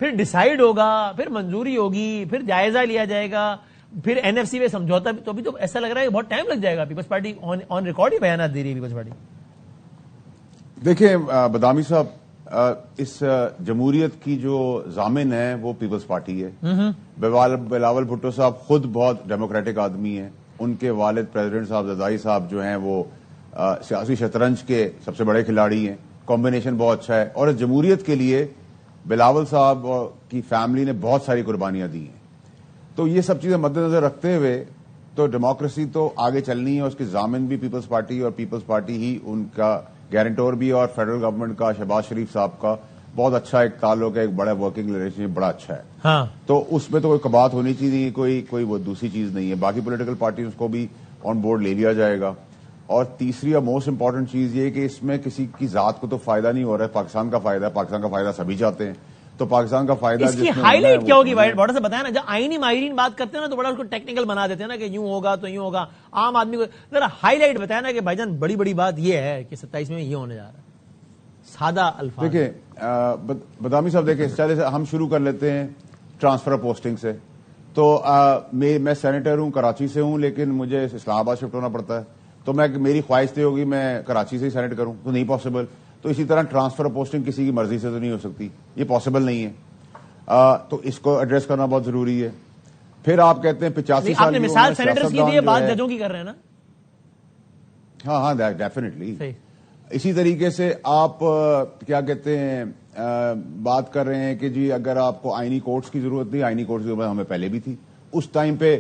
Speaker 3: پھر ڈیسائیڈ ہوگا، پھر منظوری ہوگی، پھر جائزہ لیا جائے گا، پھر NFC میں سمجھوتا. تو ابھی تو ایسا لگ رہا ہے کہ بہت ٹائم لگ جائے گا. پیپلز پارٹی آن ریکارڈ ہی بیانات دے رہی ہے پیپلز پارٹی.
Speaker 5: دیکھیں بدامی صاحب، اس جمہوریت کی جو ضامن ہے وہ پیپلز پارٹی ہے. بلاول بھٹو صاحب خود بہت ڈیموکریٹک آدمی ہیں. ان کے والد پریزیڈنٹ صاحب زرداری صاحب جو ہیں وہ سیاسی شطرنج کے سب سے بڑے کھلاڑی ہیں. کمبینیشن بہت اچھا ہے، اور اس جمہوریت کے لیے بلاول صاحب کی فیملی نے بہت ساری قربانیاں دی ہیں. تو یہ سب چیزیں مد نظر رکھتے ہوئے تو ڈیموکریسی تو آگے چلنی ہے، اس کی ضامن بھی پیپلز پارٹی، اور پیپلز پارٹی ہی ان کا گارنٹور بھی. اور فیڈرل گورنمنٹ کا شہباز شریف صاحب کا بہت اچھا ایک تعلق ہے، ایک بڑا ورکنگ ریلیشن بڑا اچھا ہے.
Speaker 3: ہاں، تو
Speaker 5: اس میں تو کوئی کبات ہونی چاہیے، کوئی وہ دوسری چیز نہیں ہے. باقی پولیٹیکل پارٹیز کو بھی آن بورڈ لے لیا جائے گا. اور تیسری اور موسٹ امپورٹنٹ چیز یہ کہ اس میں کسی کی ذات کو تو فائدہ نہیں ہو رہا ہے، پاکستان کا فائدہ ہے. پاکستان کا فائدہ سبھی چاہتے ہیں، تو پاکستان کا فائدہ
Speaker 3: اس کی ہائی لائٹ کیا ہوگی؟ بڑا سے بتایا نا، جب آئینی ماہرین بات کرتے ہیں نا تو بڑا اس کو ٹیکنیکل بنا دیتے ہیں نا کہ یوں ہوگا تو یوں ہوگا. عام آدمی کو ذرا ہائی لائٹ بتایا نا کہ بھائی جان بڑی بات یہ ہے کہ 27 میں یہ ہونے جا رہا ہے. سادہ الفاظ.
Speaker 5: دیکھیں بدامی صاحب، دیکھیں چلے ہم شروع کر لیتے ہیں ٹرانسفر پوسٹنگ سے. تو میں سینیٹر ہوں، کراچی سے ہوں، لیکن مجھے اسلام آباد شفٹ ہونا پڑتا ہے. تو میری خواہش یہ ہوگی میں کراچی سے ہی سینیٹ کروں، تو نہیں پاسبل. تو اسی طرح ٹرانسفر پوسٹنگ کسی کی مرضی سے تو نہیں ہو سکتی، یہ پاسبل نہیں ہے. تو اس کو ایڈریس کرنا بہت ضروری ہے. پھر آپ کہتے ہیں 85 سال کی
Speaker 3: مثال سینیٹرز کی دی، بات ججوں کی کر رہے ہیں نا.
Speaker 5: ہاں ڈیفینیٹلی. اسی طریقے سے آپ کیا کہتے ہیں بات کر رہے ہیں کہ جی اگر آپ کو آئینی کورٹس کی ضرورت تھی، آئینی کورٹس کی ضرورت ہمیں پہلے بھی تھی. اس ٹائم پہ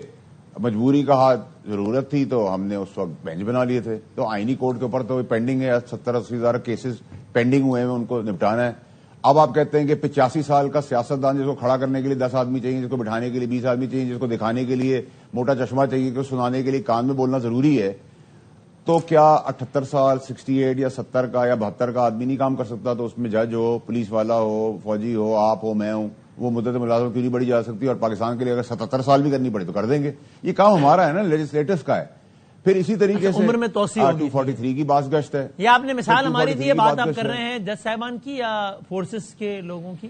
Speaker 5: مجبوری کا ضرورت تھی تو ہم نے اس وقت بینچ بنا لیے تھے. تو آئینی کورٹ کے اوپر تو پینڈنگ ہے، 70-80 ہزار کیسز پینڈنگ ہوئے ہیں، ان کو نپٹانا ہے. اب آپ کہتے ہیں کہ 85 سال کا سیاستدان جس کو کھڑا کرنے کے لیے 10 آدمی چاہیے، جس کو بٹھانے کے لیے 20 آدمی چاہیے، جس کو دکھانے کے لیے موٹا چشمہ چاہیے، کہ سنانے کے لیے کان میں بولنا ضروری ہے، تو کیا 78 سال 68 یا 70 کا یا 72 کا آدمی نہیں کام کر سکتا؟ تو اس میں جج ہو، پولیس والا ہو، فوجی ہو، آپ ہو، میں ہوں، وہ مدت ملازمت کیوں نہیں بڑھی جا سکتی؟ اور پاکستان کے لیے اگر 77 سال بھی کرنی پڑے تو کر دیں گے. یہ کام ہمارا ہے نا، لیجسلیٹرز کا ہے. پھر اسی طریقے سے
Speaker 3: عمر میں توسیع ہوگی.
Speaker 5: 243 کی باز گشت ہے.
Speaker 3: یہ آپ نے مثال ہماری دی ہے، بات آپ کر رہے ہیں جج صاحبان کی یا فورسز کے لوگوں کی؟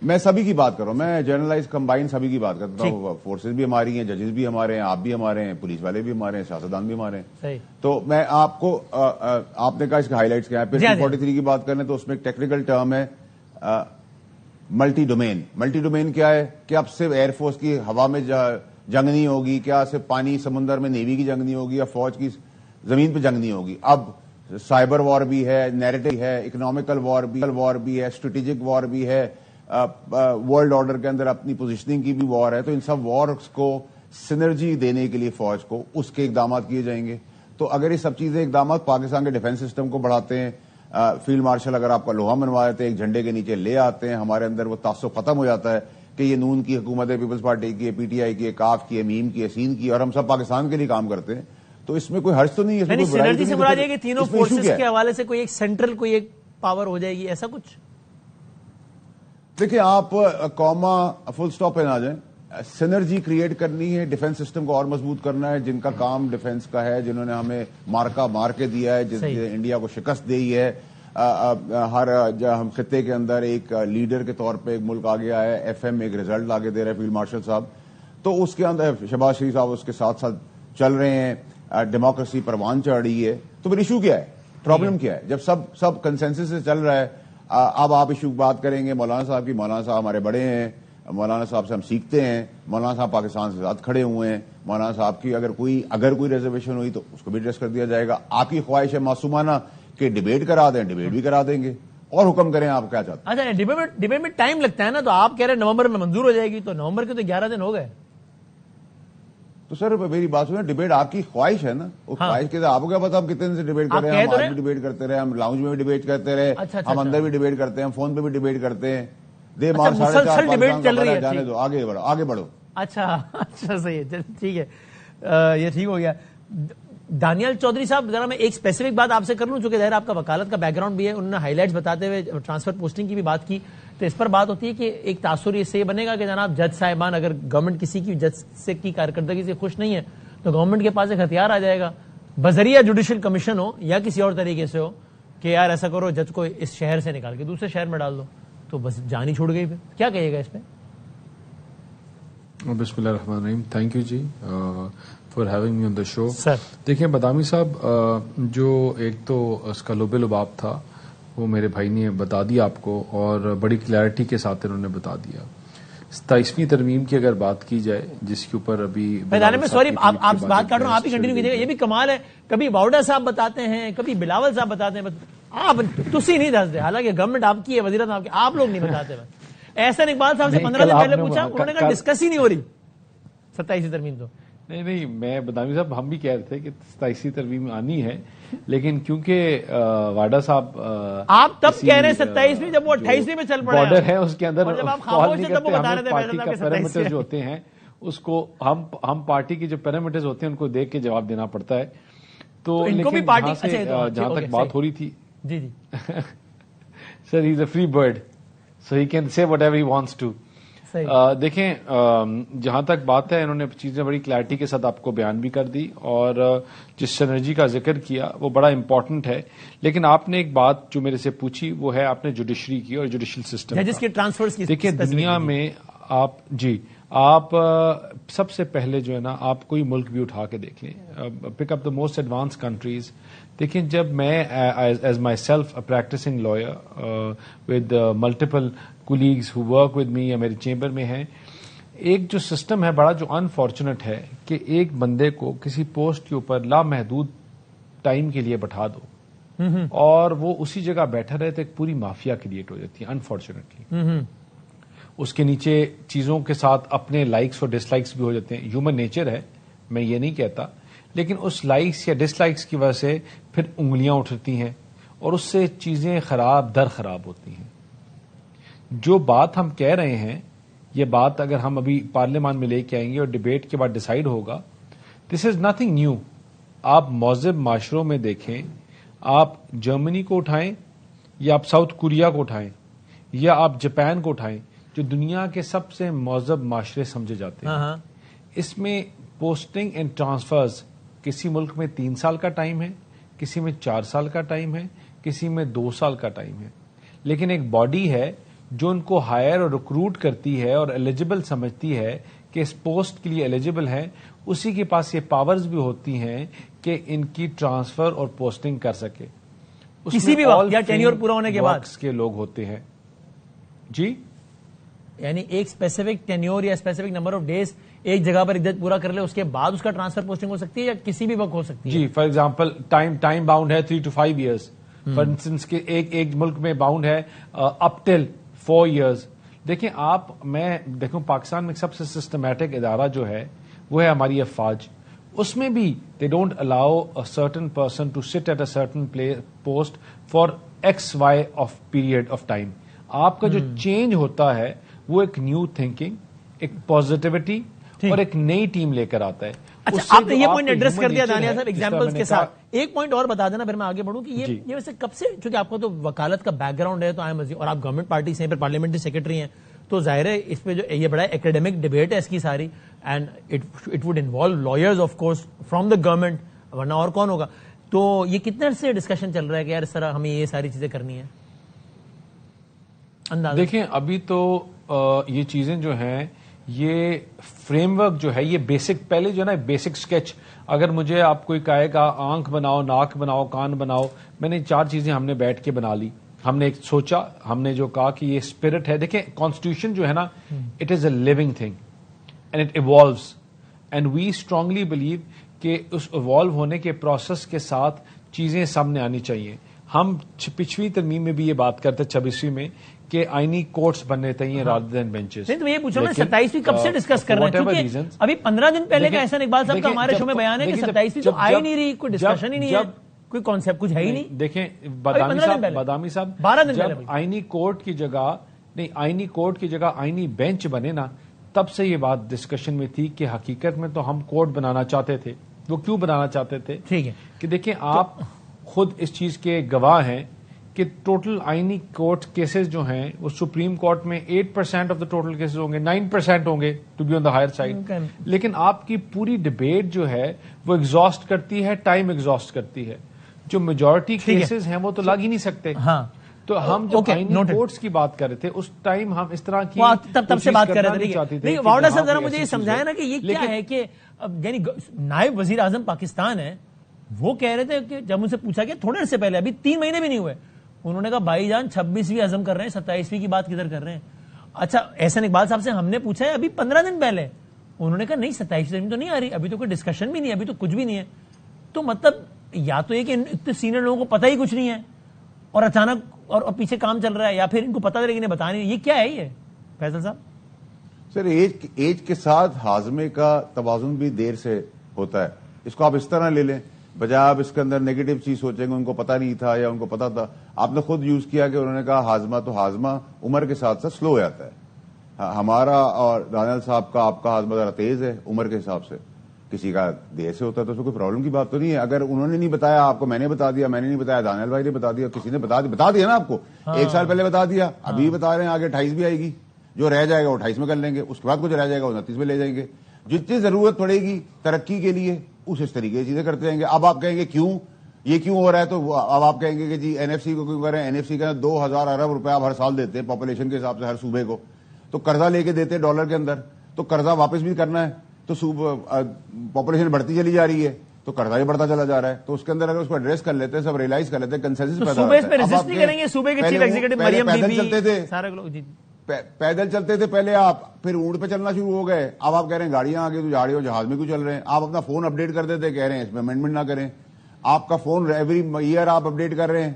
Speaker 5: میں سبھی کی بات کر رہا ہوں، میں جنرلائز کمبائن سبھی کی بات کرتا ہوں. فورسز بھی ہماری ہیں، ججز بھی ہمارے ہیں، آپ بھی ہمارے ہیں، پولیس والے بھی ہمارے ہیں، سیاستدان بھی ہمارے ہیں. تو میں آپ کو آپ نے کہا اس کے ہائی لائٹس کیا ہیں. پھر 243 کی بات کریں تو اس میں ایک ٹیکنیکل ٹرم ہے ملٹی ڈومین. ملٹی ڈومین کیا ہے کہ اب صرف ایئر فورس کی ہوا میں جنگ نہیں ہوگی، کیا صرف پانی سمندر میں نیوی کی جنگ نہیں ہوگی، یا فوج کی زمین پہ جنگ نہیں ہوگی. اب سائبر وار بھی ہے، نیریٹو ہے، اکنامیکل وار بھی ہے، اسٹریٹجک وار بھی ہے، ورلڈ آرڈر کے اندر اپنی پوزیشننگ کی بھی وار ہے. تو ان سب وارز کو سنرجی دینے کے لیے فوج کو اس کے اقدامات کیے جائیں گے. تو اگر یہ سب چیزیں اقدامات پاکستان کے ڈیفنس سسٹم کو بڑھاتے ہیں، فیلڈ مارشل اگر آپ کا لوہا منوا دیتے ہیں، ایک جھنڈے کے نیچے لے آتے ہیں، ہمارے اندر وہ تعصب ختم ہو جاتا ہے کہ یہ نون کی حکومت ہے، پیپلز پارٹی کی ہے، پی ٹی آئی کی ہے، کاف کی ہے، میم کی ہے، سین کی ہے، اور ہم سب پاکستان کے لیے کام کرتے ہیں. تو اس میں کوئی حرج تو نہیں ہے.
Speaker 3: سینرجی سے مراد یہ کہ تینوں فورسز کے حوالے سے کوئی ایک سینٹرل کوئی ایک پاور ہو جائے گی، ایسا کچھ؟
Speaker 5: دیکھیں آپ کوما فل سٹاپ پہ نہ جائیں. سینرجی کریٹ کرنی ہے، ڈیفنس سسٹم کو اور مضبوط کرنا ہے. جن کا کام ڈیفنس کا ہے، جنہوں نے ہمیں مار کے دیا ہے، جس نے انڈیا کو شکست دی ہے، ہر ہم خطے کے اندر ایک لیڈر کے طور پہ ایک ملک آگے آیا ہے. ایف ایم ایک ریزلٹ آگے دے رہے ہیں فیلڈ مارشل صاحب. تو اس کے اندر شہباز شریف صاحب اس کے ساتھ ساتھ چل رہے ہیں. ڈیموکریسی پروان چڑھ رہی ہے. تو پھر ایشو کیا ہے، پرابلم کیا ہے؟ جب سب کنسنسس سے چل رہا ہے. اب آپ ایشو بات کریں گے مولانا صاحب کی. مولانا صاحب ہمارے بڑے ہیں، مولانا صاحب سے ہم سیکھتے ہیں. مولانا صاحب پاکستان سے ساتھ کھڑے ہوئے ہیں. مولانا صاحب کی اگر کوئی ریزرویشن ہوئی تو اس کو بھی ایڈریس کر دیا جائے گا. آپ کی خواہش ہے معصومانہ کہ ڈیبیٹ کرا دیں، ڈیبیٹ بھی کرا دیں گے. اور حکم کریں آپ کیا چاہتے ہیں.
Speaker 3: اچھا، ڈیبیٹ میں ٹائم لگتا ہے نا، تو آپ کہہ رہے ہیں نومبر میں منظور ہو جائے گی، تو نومبر کے تو 11 دن ہو گئے.
Speaker 5: تو سر میری بات سنیں، ڈیبیٹ آپ کی خواہش ہے نا. وہ خواہش کے آپ کو کیا پتا ہم کتنے دن سے ڈیبیٹ کر رہے ہیں. ہم آج بھی ڈیبیٹ کرتے رہے، ہم لاؤنج میں بھی ڈیبیٹ کرتے رہے، ہم اندر بھی ڈیبیٹ کرتے ہیں، ہم فون پہ بھی ڈیبیٹ کرتے ہیں.
Speaker 3: مسلسل ڈیبیٹ چل رہی ہے.
Speaker 5: جانے دو، آگے بڑھو.
Speaker 3: اچھا صحیح ہے، ٹھیک ہے، یہ ٹھیک ہو گیا. دانیال چودھری صاحب، ذرا میں ایک اسپیسیفک بات آپ سے کر لوں، چونکہ ظاہر آپ کا وکالت کا بیک گراؤنڈ بھی ہے. انہوں نے ہائی لائٹس بتاتے ہوئے ٹرانسفر پوسٹنگ کی بھی بات کی. تو اس پر بات ہوتی ہے کہ ایک تاثر اس سے یہ بنے گا کہ جناب جج صاحبان اگر گورنمنٹ کسی کی جج سے کی کارکردگی سے خوش نہیں ہے تو گورنمنٹ کے پاس ایک ہتھیار آ جائے گا، بذریعہ جوڈیشل کمیشن ہو یا کسی اور طریقے سے ہو، کہ یار ایسا کرو، جج کو اس شہر سے نکال کے دوسرے شہر میں ڈال دو. تو بس جان ہی چھوڑ گئی. پھر کیا کہیے گا اس پہ؟
Speaker 6: بسم اللہ الرحمن الرحیم. تھینک یو جی for having me on the show.
Speaker 3: Sir
Speaker 6: دیکھیں بدامی صاحب، جو ایک تو اس کا لب لباب تھا وہ میرے بھائی نے بتا دیا آپ کو، اور بڑی کلیئرٹی کے ساتھ انہوں نے بتا دیا. 27ویں ترمیم کی اگر بات کی جائے، جس کے اوپر ابھی
Speaker 3: میں سوری آپ بات کر رہا ہوں، آپ ہی کنٹینیو کیجیے گا. یہ بھی کمال ہے، کبھی باؤڈا صاحب بتاتے ہیں، کبھی بلاول صاحب بتاتے ہیں، آپ تسی نہیں دستے. حالانکہ گورنمنٹ آپ کی ہے، وزیر اعظم آپ کی، آپ لوگ نہیں بتاتے. بس احسن اقبال صاحب سے 15 دن پہلے پوچھا، انہوں نے کہا ڈسکس ہی نہیں ہو رہی 27ویں ترمیم. تو
Speaker 6: نہیں، میں بدامی صاحب ہم بھی کہہ رہے تھے کہ 27ویں ترمیم آنی ہے، لیکن کیونکہ واڈا صاحب
Speaker 3: آپ تب کہہ رہے ہیں 27ویں، جب وہ 28ویں میں چل پڑے
Speaker 6: بارڈر ہے اس کے اندر
Speaker 3: جب آپ خاموش ہیں تب وہ بتا رہے تھے
Speaker 6: پارٹی کا پیرامیٹر جو ہوتے ہیں اس کو ہم پارٹی کی جو پیرامیٹرز ہوتے ہیں ان کو دیکھ کے جواب دینا پڑتا ہے. تو
Speaker 3: ان کو بھی پارٹی
Speaker 6: جہاں تک بات ہو رہی تھی،
Speaker 3: جی
Speaker 6: sir he is a free bird so he can say whatever he wants to. دیکھیں جہاں تک بات ہے، انہوں نے چیزیں بڑی کلیئرٹی کے ساتھ آپ کو بیان بھی کر دی، اور جس سینرجی کا ذکر کیا وہ بڑا امپورٹنٹ ہے. لیکن آپ نے ایک بات جو میرے سے پوچھی وہ ہے آپ نے جوڈیشری کی اور جوڈیشل سسٹم
Speaker 3: جس کے ٹرانسفرز کی.
Speaker 6: دیکھیں دنیا میں آپ سب سے پہلے جو ہے نا، آپ کوئی ملک بھی اٹھا کے دیکھ لیں، pick up the most advanced countries. دیکھیں جب میں as myself practising lawyer with multiple colleagues who work with me یا میرے چیمبر میں ہیں، ایک جو سسٹم ہے بڑا جو انفارچونیٹ ہے کہ ایک بندے کو کسی پوسٹ کے اوپر لامحدود ٹائم کے لیے بٹھا دو. اور وہ اسی جگہ بیٹھا رہے تو ایک پوری مافیا کریٹ ہو جاتی ہے انفارچونیٹلی. اس کے نیچے چیزوں کے ساتھ اپنے لائکس اور ڈس لائکس بھی ہو جاتے ہیں. ہیومن نیچر ہے, میں یہ نہیں کہتا, لیکن اس لائکس یا ڈس لائکس کی وجہ سے پھر انگلیاں اٹھتی ہیں اور اس سے چیزیں خراب ہوتی ہیں. جو بات ہم کہہ رہے ہیں, یہ بات اگر ہم ابھی پارلیمان میں لے کے آئیں گے اور ڈبیٹ کے بعد ڈیسائیڈ ہوگا, دس از نتھنگ نیو. آپ مہذب معاشروں میں دیکھیں, آپ جرمنی کو اٹھائیں یا آپ ساؤتھ کوریا کو اٹھائیں یا آپ جاپان کو اٹھائیں, جو دنیا کے سب سے مہذب معاشرے سمجھے جاتے ہیں, اس میں پوسٹنگ اینڈ ٹرانسفرز کسی ملک میں 3 سال کا ٹائم ہے, کسی میں 4 سال کا ٹائم ہے, کسی میں 2 سال کا ٹائم ہے. لیکن ایک باڈی ہے جو ان کو ہائر اور ریکروٹ کرتی ہے اور ایلیجیبل سمجھتی ہے کہ اس پوسٹ کے لیے ایلیجیبل ہے, اسی کے پاس یہ پاورز بھی ہوتی ہیں کہ ان کی ٹرانسفر اور پوسٹنگ کر سکے.
Speaker 3: کسی بھی وقت یا ٹینیور پورا ہونے کے بعد
Speaker 6: کے لوگ ہوتے ہیں. جی,
Speaker 3: یعنی ایک اسپیسیفک ٹینیور یا اسپیسیفک نمبر آف ڈیز ایک جگہ پر عدت پورا کر لے, اس کے بعد اس کا ٹرانسفر پوسٹنگ ہو سکتی ہے یا کسی بھی وقت ہو سکتی ہے.
Speaker 6: جی, فار ایگزامپل ٹائم باؤنڈ ہے 3 to 5 years. فار انسٹنس کے ایک ملک میں باؤنڈ ہے اپ ٹل 4 years. دیکھیں میں دیکھوں پاکستان میں سب سے سسٹمیٹک ادارہ جو ہے وہ ہے ہماری افواج. اس میں بھی they don't allow a certain person to sit at a certain post for XY of period of time. آپ کا جو چینج ہوتا ہے وہ ایک نیو تھنکنگ, ایک پازیٹیوٹی اور ایک نئی ٹیم لے کر آتا ہے.
Speaker 3: اچھا, آپ نے یہ پوائنٹ ایڈریس کر دیا دانیہ صاحب ایگزامپلس کے ساتھ. ایک پوائنٹ اور بتا دینا پھر میں آگے بڑھوں کہ یہ ویسے کب سے, چونکہ آپ کو تو وکالت کا بیک گراؤنڈ ہے تو اور آپ گورنمنٹ پارٹی سے ہیں, پھر پارلیمنٹری سیکرٹری ہیں, تو ظاہر ہے اس پہ جو یہ بڑا ایکیڈیمک ڈبیٹ ہے اس کی ساری, and it would involve lawyers of course from the government, ورنہ اور کون ہوگا. تو یہ کتنے عرصے ڈسکشن چل رہا ہے کہ یار اس طرح ہمیں یہ ساری چیزیں کرنی ہیں؟
Speaker 6: دیکھیں ابھی تو یہ چیزیں جو ہیں, یہ فریم ورک جو ہے, یہ بیسک پہلے جو ہے نا بیسک سکیچ, اگر مجھے آپ کوئی کہے گا آنکھ بناؤ, ناک بناؤ, کان بناؤ, میں نے 4 چیزیں ہم نے بیٹھ کے بنا لی. ہم نے ایک سوچا, ہم نے جو کہا کہ یہ اسپرٹ ہے. دیکھیں کانسٹیٹیوشن جو ہے نا, it is a living thing and it evolves, and we strongly believe کہ اس ایوالو ہونے کے پروسیس کے ساتھ چیزیں سامنے آنی چاہیے. ہم پچھلی ترمیم میں بھی یہ بات کرتے 26ویں میں کہ آئینی کورٹس بننے چاہیے رادر دین بینچز.
Speaker 3: نہیں تو یہ پوچھو نا 27ویں کب سے ڈسکس کر رہے ہیں, کیونکہ ابھی 15 دن پہلے کا احسان اقبال صاحب کا ہمارے شو میں بیان ہے کہ 27ویں تو آئی نہیں رہی, کوئی ڈسکشن ہی نہیں ہے, کوئی کانسیپٹ کچھ ہے ہی نہیں.
Speaker 6: دیکھیں بادامی صاحب
Speaker 3: 12 دن
Speaker 6: جب آئینی کورٹ کی جگہ آئینی بینچ بنے نا, تب سے یہ بات ڈسکشن میں تھی کہ حقیقت میں تو ہم کورٹ بنانا چاہتے تھے. وہ کیوں بنانا چاہتے تھے؟
Speaker 3: ٹھیک ہے
Speaker 6: کہ دیکھیں آپ خود اس چیز کے گواہ ہیں کہ ٹوٹل آئینی کورٹ کیسز جو ہیں وہ سپریم کورٹ میں 8% آف دا ٹوٹل کیسز ہوں گے, 9% ہوں گے to be on the higher side. لیکن آپ کی پوری ڈبیٹ جو ہے وہ ایگزاسٹ کرتی ہے, ٹائم ایگزاسٹ کرتی ہے. جو میجورٹی کیسز ہیں وہ تو لگ ہی نہیں سکتے. تو ہم جب آئینی کورٹس کی بات کر رہے تھے اس ٹائم ہم اس طرح کی
Speaker 3: تب سے بات کر رہے تھے. واؤڈا صاحب ذرا مجھے یہ سمجھایا نا کہ یہ کیا ہے کہ یعنی نائب وزیر اعظم پاکستان ہے, وہ کہہ رہے تھے کہ جب ان سے پوچھا گیا تھوڑے عرصے پہلے, ابھی 3 مہینے بھی نہیں ہوئے, انہوں نے کہا بھائی جان 26ویں عزم کر رہے ہیں, 27ویں کی بات کدھر کر رہے ہیں. اچھا احسان اقبال صاحب سے ہم نے پوچھا ہے ابھی 15 دن پہلے, انہوں نے کہا نہیں 27ویں تو نہیں آ رہی, ابھی تو کوئی ڈسکشن بھی نہیں ہے, ابھی تو کچھ بھی نہیں ہے. تو مطلب یا تو یہ کہ اتنے سینئر لوگوں کو پتہ ہی کچھ نہیں ہے اور اچانک اور پیچھے کام چل رہا ہے, یا پھر ان کو پتہ ہے لیکن انہیں بتا نہیں. یہ کیا ہے یہ فیصل صاحب؟
Speaker 5: سر ایج کے ساتھ ہاضمے کا توازن بھی دیر سے ہوتا ہے. اس کو آپ اس طرح لے لیں, بجائے آپ اس کے اندر نیگیٹو چیز سوچیں گے ان کو پتا نہیں تھا یا ان کو پتا تھا. آپ نے خود یوز کیا کہ انہوں نے کہا ہاضمہ عمر کے ساتھ ساتھ سلو ہو جاتا ہے. ہمارا اور دانیال صاحب کا آپ کا ہاضمہ ذرا تیز ہے عمر کے حساب سے, کسی کا دیر سے ہوتا ہے تو اس میں کوئی پرابلم کی بات تو نہیں ہے. اگر انہوں نے نہیں بتایا آپ کو, میں نے بتا دیا, میں نے نہیں بتایا, دانیال بھائی نے بتا دیا, کسی نے بتا دیا نا آپ کو, 1 سال پہلے بتا دیا, ابھی بتا رہے ہیں, آگے 28 بھی آئے گی, جو رہ جائے گا وہ 28 میں کر لیں گے, اس کے بعد کچھ رہ جائے گا وہ 29 میں لے جائیں گے. جتنی ضرورت پڑے گی ترقی کے لیے اس طریقے کی چیزیں کرتے رہیں گے. اب آپ کہیں گے یہ کیوں ہو رہا ہے, تو اب آپ کہیں گے کہ جی NFC کو کیوں کر رہے ہیں. NFC کا 2000 ارب روپے آپ ہر سال دیتے ہیں پاپولیشن کے حساب سے ہر صوبے کو, تو قرضہ لے کے دیتے ہیں ڈالر کے اندر, تو قرضہ واپس بھی کرنا ہے, تو پاپولیشن بڑھتی چلی جا رہی ہے تو قرضہ ہی بڑھتا چلا جا رہا ہے. تو اس کے اندر اگر اس کو ایڈریس کر لیتے ہیں, سب ریئلائز کر لیتے ہیں, کنسنسس پیدا ہوتا ہے. پیدل چلتے تھے پہلے آپ, پھر اونٹ پہ چلنا شروع ہو گئے, اب آپ کہہ رہے ہیں گاڑیاں آ گئی تو گاڑیوں جہاز میں کیوں چل رہے ہیں. آپ اپنا فون اپڈیٹ کر دیتے, کہہ رہے ہیں اس میں امینڈمنٹ نہ کریں. آپ کا فون ایوری ایئر آپ اپڈیٹ کر رہے ہیں.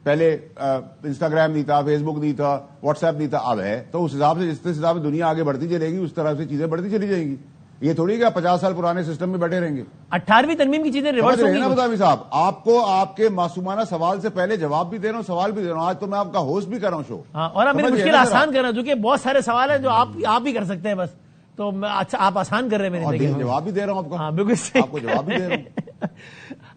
Speaker 5: پہلے انسٹاگرام نہیں تھا, فیس بک نہیں تھا, واٹس ایپ نہیں تھا, اب ہے. تو اس حساب سے جس حساب سے دنیا آگے بڑھتی چلے گی اس طرح سے چیزیں بڑھتی چلی جائیں گی. یہ تھوڑی کہ 50 سال پرانے سسٹم میں بیٹھے رہیں گے.
Speaker 3: 18ویں ترمیم کی چیزیں ریورس ہوں گی
Speaker 5: نا بدامی صاحب. آپ کو آپ کے معصومانہ سوال سے پہلے جواب بھی دے رہا ہوں, سوال بھی دے رہا ہوں. آج تو میں آپ کا ہوسٹ بھی کر رہا ہوں شو.
Speaker 3: اور اب میری مشکل آسان کر رہا ہوں کیونکہ بہت سارے سوال ہیں جو آپ بھی کر سکتے ہیں بس. تو اچھا آپ آسان کر رہے ہیں میرے.
Speaker 5: جواب بھی دے رہا ہوں آپ کو.
Speaker 3: ہاں بالکل
Speaker 5: آپ کو جواب بھی دے رہا ہوں.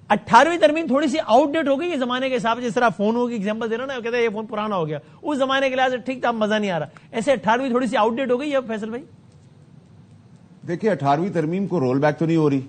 Speaker 3: 18ویں ترمیم تھوڑی سی آؤٹ ڈیٹ ہو گئی یہ زمانے کے حساب سے. جس طرح فونوں کی ایگزامپل دے رہا نا, کہتے ہیں یہ فون پرانا ہو گیا, اس زمانے کے لحاظ سے ٹھیک تھا, مزہ نہیں آ رہا. ایسے 18ویں تھوڑی سی آؤٹ ڈیٹ ہو گئی ہے فیصل بھائی.
Speaker 5: دیکھیے 18ویں ترمیم کو رول بیک تو نہیں ہو رہی,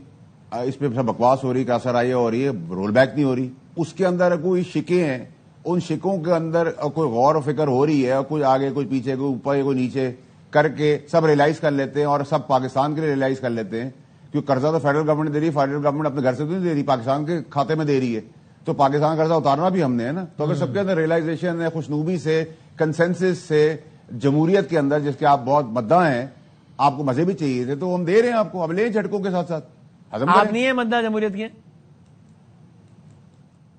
Speaker 5: اس پہ سب بکواس ہو رہی, کا سرائیہ ہو رہی ہے, رول بیک نہیں ہو رہی. اس کے اندر کوئی شکیں ہیں, ان شکوں کے اندر کوئی غور و فکر ہو رہی ہے, کوئی آگے کوئی پیچھے کوئی اوپر کوئی نیچے کر کے سب ریلائز کر لیتے ہیں اور سب پاکستان کے لیے ریلائز کر لیتے ہیں. کیونکہ قرضہ تو فیڈرل گورنمنٹ دے رہی ہے, فیڈرل گورنمنٹ اپنے گھر سے تو نہیں دے رہی, پاکستان کے کھاتے میں دے رہی ہے, تو پاکستان کا قرضہ اتارنا بھی ہم نے ہے نا. تو اگر سب کے اندر ریلائزیشن ہے, خوشنودی سے, کنسنسس سے, جمہوریت کے اندر جس کے آپ بہت مداح ہیں, آپ کو مزے بھی چاہیے تھے تو ہم دے رہے ہیں آپ کو. اب لیں جھٹکوں کے ساتھ ساتھ.
Speaker 3: آپ نہیں ہیں مداح جمہوریت کے؟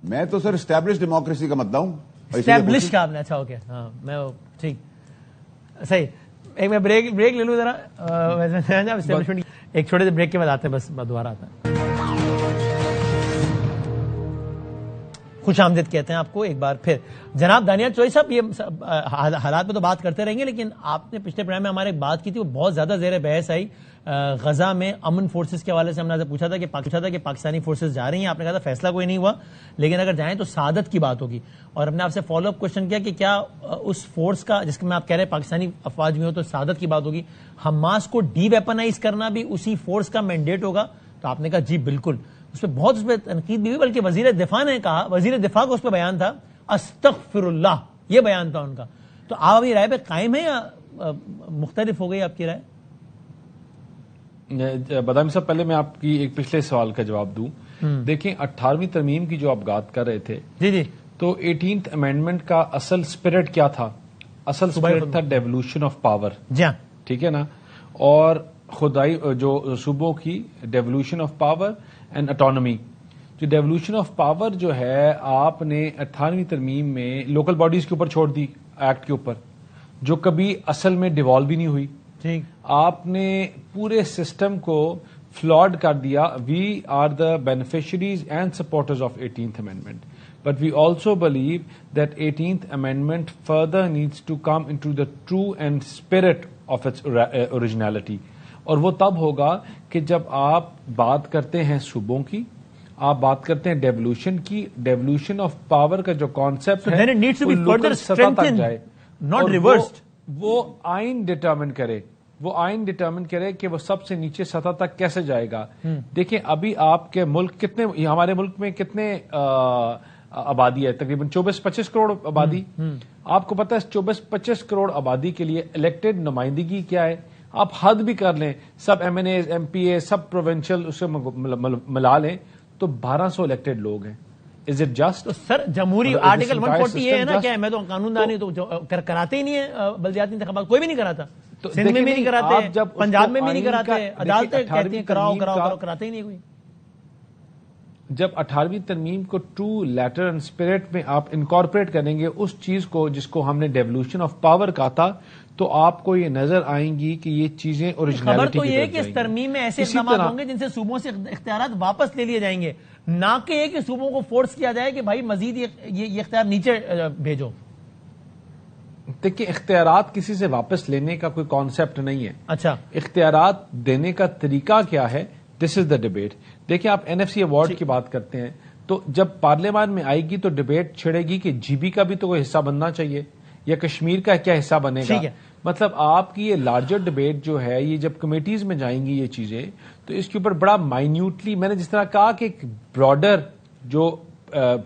Speaker 5: میں تو سر اسٹیبلش ڈیموکریسی کا مداح ہوں.
Speaker 3: اسٹیبلش کا آپ نے, اچھا اوکے, ہاں میں ٹھیک صحیح. ایک میں بریک لے لوں ذرا, ایک چھوٹے سے بریک کے بعد آتے ہیں, بس دوبارہ آتا ہے. خوش آمدید کہتے ہیں آپ کو ایک بار پھر. جناب دانیال چوئی صاحب, یہ حالات پہ تو بات کرتے رہیں گے, لیکن آپ نے پچھلے پروگرام میں ہمارے ایک بات کی تھی, وہ بہت زیادہ زیر بحث آئی. غزہ میں امن فورسز کے حوالے سے ہم نے پوچھا تھا کہ پاکستانی فورسز جا رہی ہیں, آپ نے کہا تھا فیصلہ کوئی نہیں ہوا, لیکن اگر جائیں تو سعادت کی بات ہوگی. اور ہم نے آپ سے فالو اپ کوشچن کیا کہ کیا اس فورس کا, جس میں آپ کہہ رہے ہیں پاکستانی افواج میں ہو, تو سعادت کی بات ہوگی. حماس کو ڈی ویپنائز کرنا بھی اسی فورس کا مینڈیٹ ہوگا. تو آپ نے کہا جی بالکل. اس پہ بہت اس پہ تنقید بھی ہوئی, بلکہ وزیر دفاع نے کہا, وزیر دفاع کا اس پہ بیان تھا استغفر اللہ, یہ بیان تھا ان کا. تو آپ اپنی رائے پہ قائم ہیں یا مختلف ہو گئی آپ کی رائے؟
Speaker 6: بدامی صاحب, پہلے میں آپ کی ایک پچھلے سوال کا جواب دوں. دیکھیں 18ویں ترمیم کی جو آپ بات کر رہے تھے,
Speaker 3: جی
Speaker 6: تو 18th امینڈمنٹ کا اصل اسپرٹ کیا تھا؟ اصل اسپرٹ تھا ڈیولوشن آف پاور.
Speaker 3: جی ہاں,
Speaker 6: ٹھیک ہے نا. اور خدائی جو صوبوں کی devolution of power and autonomy. جو ڈیولوشن آف پاور جو ہے آپ نے 18ویں ترمیم میں لوکل باڈیز کے اوپر چھوڑ دی, ایکٹ کے اوپر, جو کبھی اصل میں ڈیوالو ہی نہیں ہوئی.
Speaker 3: ٹھیک,
Speaker 6: آپ نے پورے سسٹم کو فلاڈ کر دیا. We are the beneficiaries and supporters of 18th amendment, but we also believe that 18th amendment further needs to come into the true and spirit of its originality. اور وہ تب ہوگا کہ جب آپ بات کرتے ہیں صوبوں کی, آپ بات کرتے ہیں ڈیولوشن کی. ڈیولوشن آف پاور کا جو کانسیپٹ ہے وہ لوکل سطح تک جائے,
Speaker 3: not reversed.
Speaker 6: وہ آئین ڈٹرمن کرے, وہ آئین ڈٹرمن کرے کہ وہ سب سے نیچے سطح تک کیسے جائے گا. دیکھیں ابھی آپ کے ملک کتنے, ہمارے ملک میں کتنے آبادی ہے؟ تقریباً 24-25 کروڑ آبادی. آپ کو پتا ہے 24-25 کروڑ آبادی کے لیے الیکٹڈ نمائندگی کیا ہے؟ آپ حد بھی کر لیں, سب ایم این اے, ایم پی اے, سب پروونشل اسے ملا لیں تو 1200 الیکٹڈ لوگ ہیں. Is it just?
Speaker 3: تو سر جمہوری آرٹیکل 140 یہ ہے نا, کیا میں تو قانون دانی تو کراتے ہی نہیں ہے بلدیاتی انتخابات, کوئی بھی نہیں کراتا. سندھ میں بھی نہیں کراتے, پنجاب میں بھی نہیں کراتے, عدالتیں کہتی ہیں کراؤ کراؤ کراؤ, کراتے ہی نہیں کوئی.
Speaker 6: جب 18ویں ترمیم کو ٹرو لیٹر اینڈ اسپرٹ میں آپ انکارپوریٹ کریں گے اس چیز کو جس کو ہم نے ڈیولوشن آف پاور کہا تھا, تو آپ کو یہ نظر آئیں گی کہ یہ چیزیں اوریجنلٹی
Speaker 3: خبر تو یہ کہ اس ترمیم میں ایسے اقدامات ہوں گے جن سے صوبوں سے اختیارات واپس لے لیے جائیں گے, نہ کہ کہ صوبوں کو فورس کیا جائے کہ بھائی مزید یہ اختیار نیچے بھیجو.
Speaker 6: دیکھیں اختیارات کسی سے واپس لینے کا کوئی کانسیپٹ نہیں ہے.
Speaker 3: اچھا,
Speaker 6: اختیارات دینے کا طریقہ کیا ہے, دس از دا ڈبیٹ. دیکھیں آپ این ایف سی ایوارڈ کی بات کرتے ہیں, تو جب پارلیمان میں آئے گی تو ڈبیٹ چھڑے گی کہ جی بی کا بھی تو کوئی حصہ بننا چاہیے, یا کشمیر کا کیا حصہ بنے گا. مطلب آپ کی یہ لارجر ڈبیٹ جو ہے, یہ جب کمیٹیز میں جائیں گی یہ چیزیں, تو اس کے اوپر بڑا مائنیوٹلی, میں نے جس طرح کہا کہ ایک براڈر جو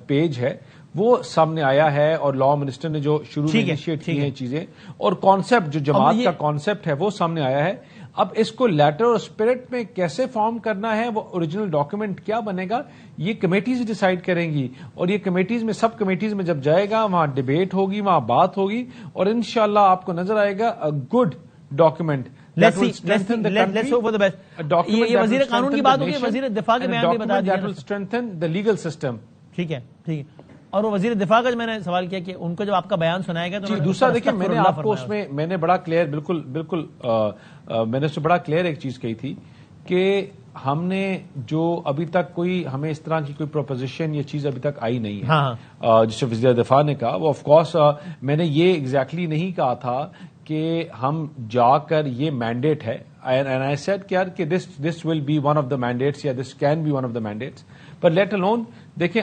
Speaker 6: پیج ہے وہ سامنے آیا ہے, اور لا منسٹر نے جو شروع میں انیشیٹ کی ہیں چیزیں, اور کانسیپٹ جو جماعت کا کانسیپٹ ہے وہ سامنے آیا ہے. اب اس کو لیٹر اور اسپرٹ میں کیسے فارم کرنا ہے, وہ اوریجنل ڈاکیومنٹ کیا بنے گا, یہ کمیٹیز ڈیسائیڈ کریں گی. اور یہ کمیٹیز میں, سب کمیٹیز میں جب جائے گا وہاں ڈیبیٹ ہوگی, وہاں بات ہوگی, اور انشاءاللہ آپ کو نظر آئے گا good document
Speaker 3: Let's hope for the best. یہ وزیر قانون کی بات ہوگی, وزیر دفاع کے بیان بھی بتا دیا.
Speaker 6: That will strengthen the legal system.
Speaker 3: ٹھیک ہے. اور وہ وزیر دفاع کا میں نے سوال کیا کہ ان کو جب آپ کا بیان سنائے گا تو
Speaker 6: دوسرا دیکھیں, میں نے آپ کو اس میں نے بڑا کلیئر بالکل میں نے اس میں بڑا کلیئر ایک چیز کہی تھی کہ ہم نے جو ابھی تک کوئی ہمیں اس طرح کی کوئی پروپوزیشن یا چیز ابھی تک آئی نہیں ہے جسے وزیر دفاع نے کہا, وہ آف کورس میں نے یہ ایگزیکٹلی نہیں کہا تھا کہ ہم جا کر یہ مینڈیٹ ہے, and I said کہ this will be one of the mandates, یا this can be one of the mandates, but let alone دیکھیں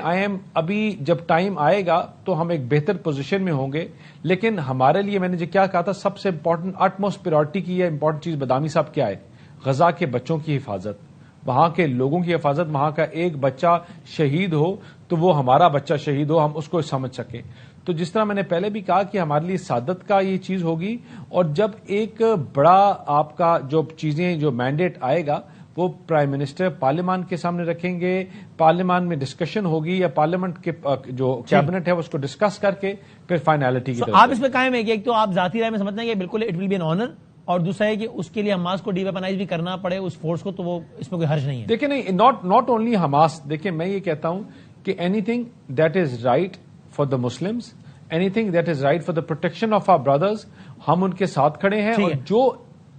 Speaker 6: ابھی جب ٹائم آئے گا تو ہم ایک بہتر پوزیشن میں ہوں گے. لیکن ہمارے لیے میں نے جو کیا کہا تھا, سب سے امپورٹنٹ اٹموسٹ پریورٹی کی یہ امپورٹنٹ چیز بدامی صاحب کیا ہے, غزہ کے بچوں کی حفاظت, وہاں کے لوگوں کی حفاظت. وہاں کا ایک بچہ شہید ہو تو وہ ہمارا بچہ شہید ہو, ہم اس کو سمجھ سکیں. تو جس طرح میں نے پہلے بھی کہا کہ ہمارے لیے سعادت کا یہ چیز ہوگی, اور جب ایک بڑا آپ کا جو چیزیں جو مینڈیٹ آئے گا وہ پرائم منسٹر پارلیمان کے سامنے رکھیں گے, پارلیمان میں ڈسکشن ہوگی, یا پارلیمنٹ کے جو کیبنٹ ہے اس کو ڈسکس کر کے پھر فائنلٹی کی طرف.
Speaker 3: آپ اس میں قائم ہے کہ ایک تو آپ ذاتی رائے میں سمجھتے ہیں کہ بالکل it will be an honour, اور دوسرا ہے کہ اس کے لیے حماس کو ڈی ویپنائز بھی کرنا پڑے اس فورس کو, تو وہ اس میں کوئی حرج نہیں ہے.
Speaker 6: دیکھیں نہیں, ناٹ اونلی حماس. دیکھیں میں یہ کہتا ہوں کہ anything that is right for the Muslims, anything that is right for the protection of our brothers, ہم ان کے ساتھ کھڑے ہیں. اور جو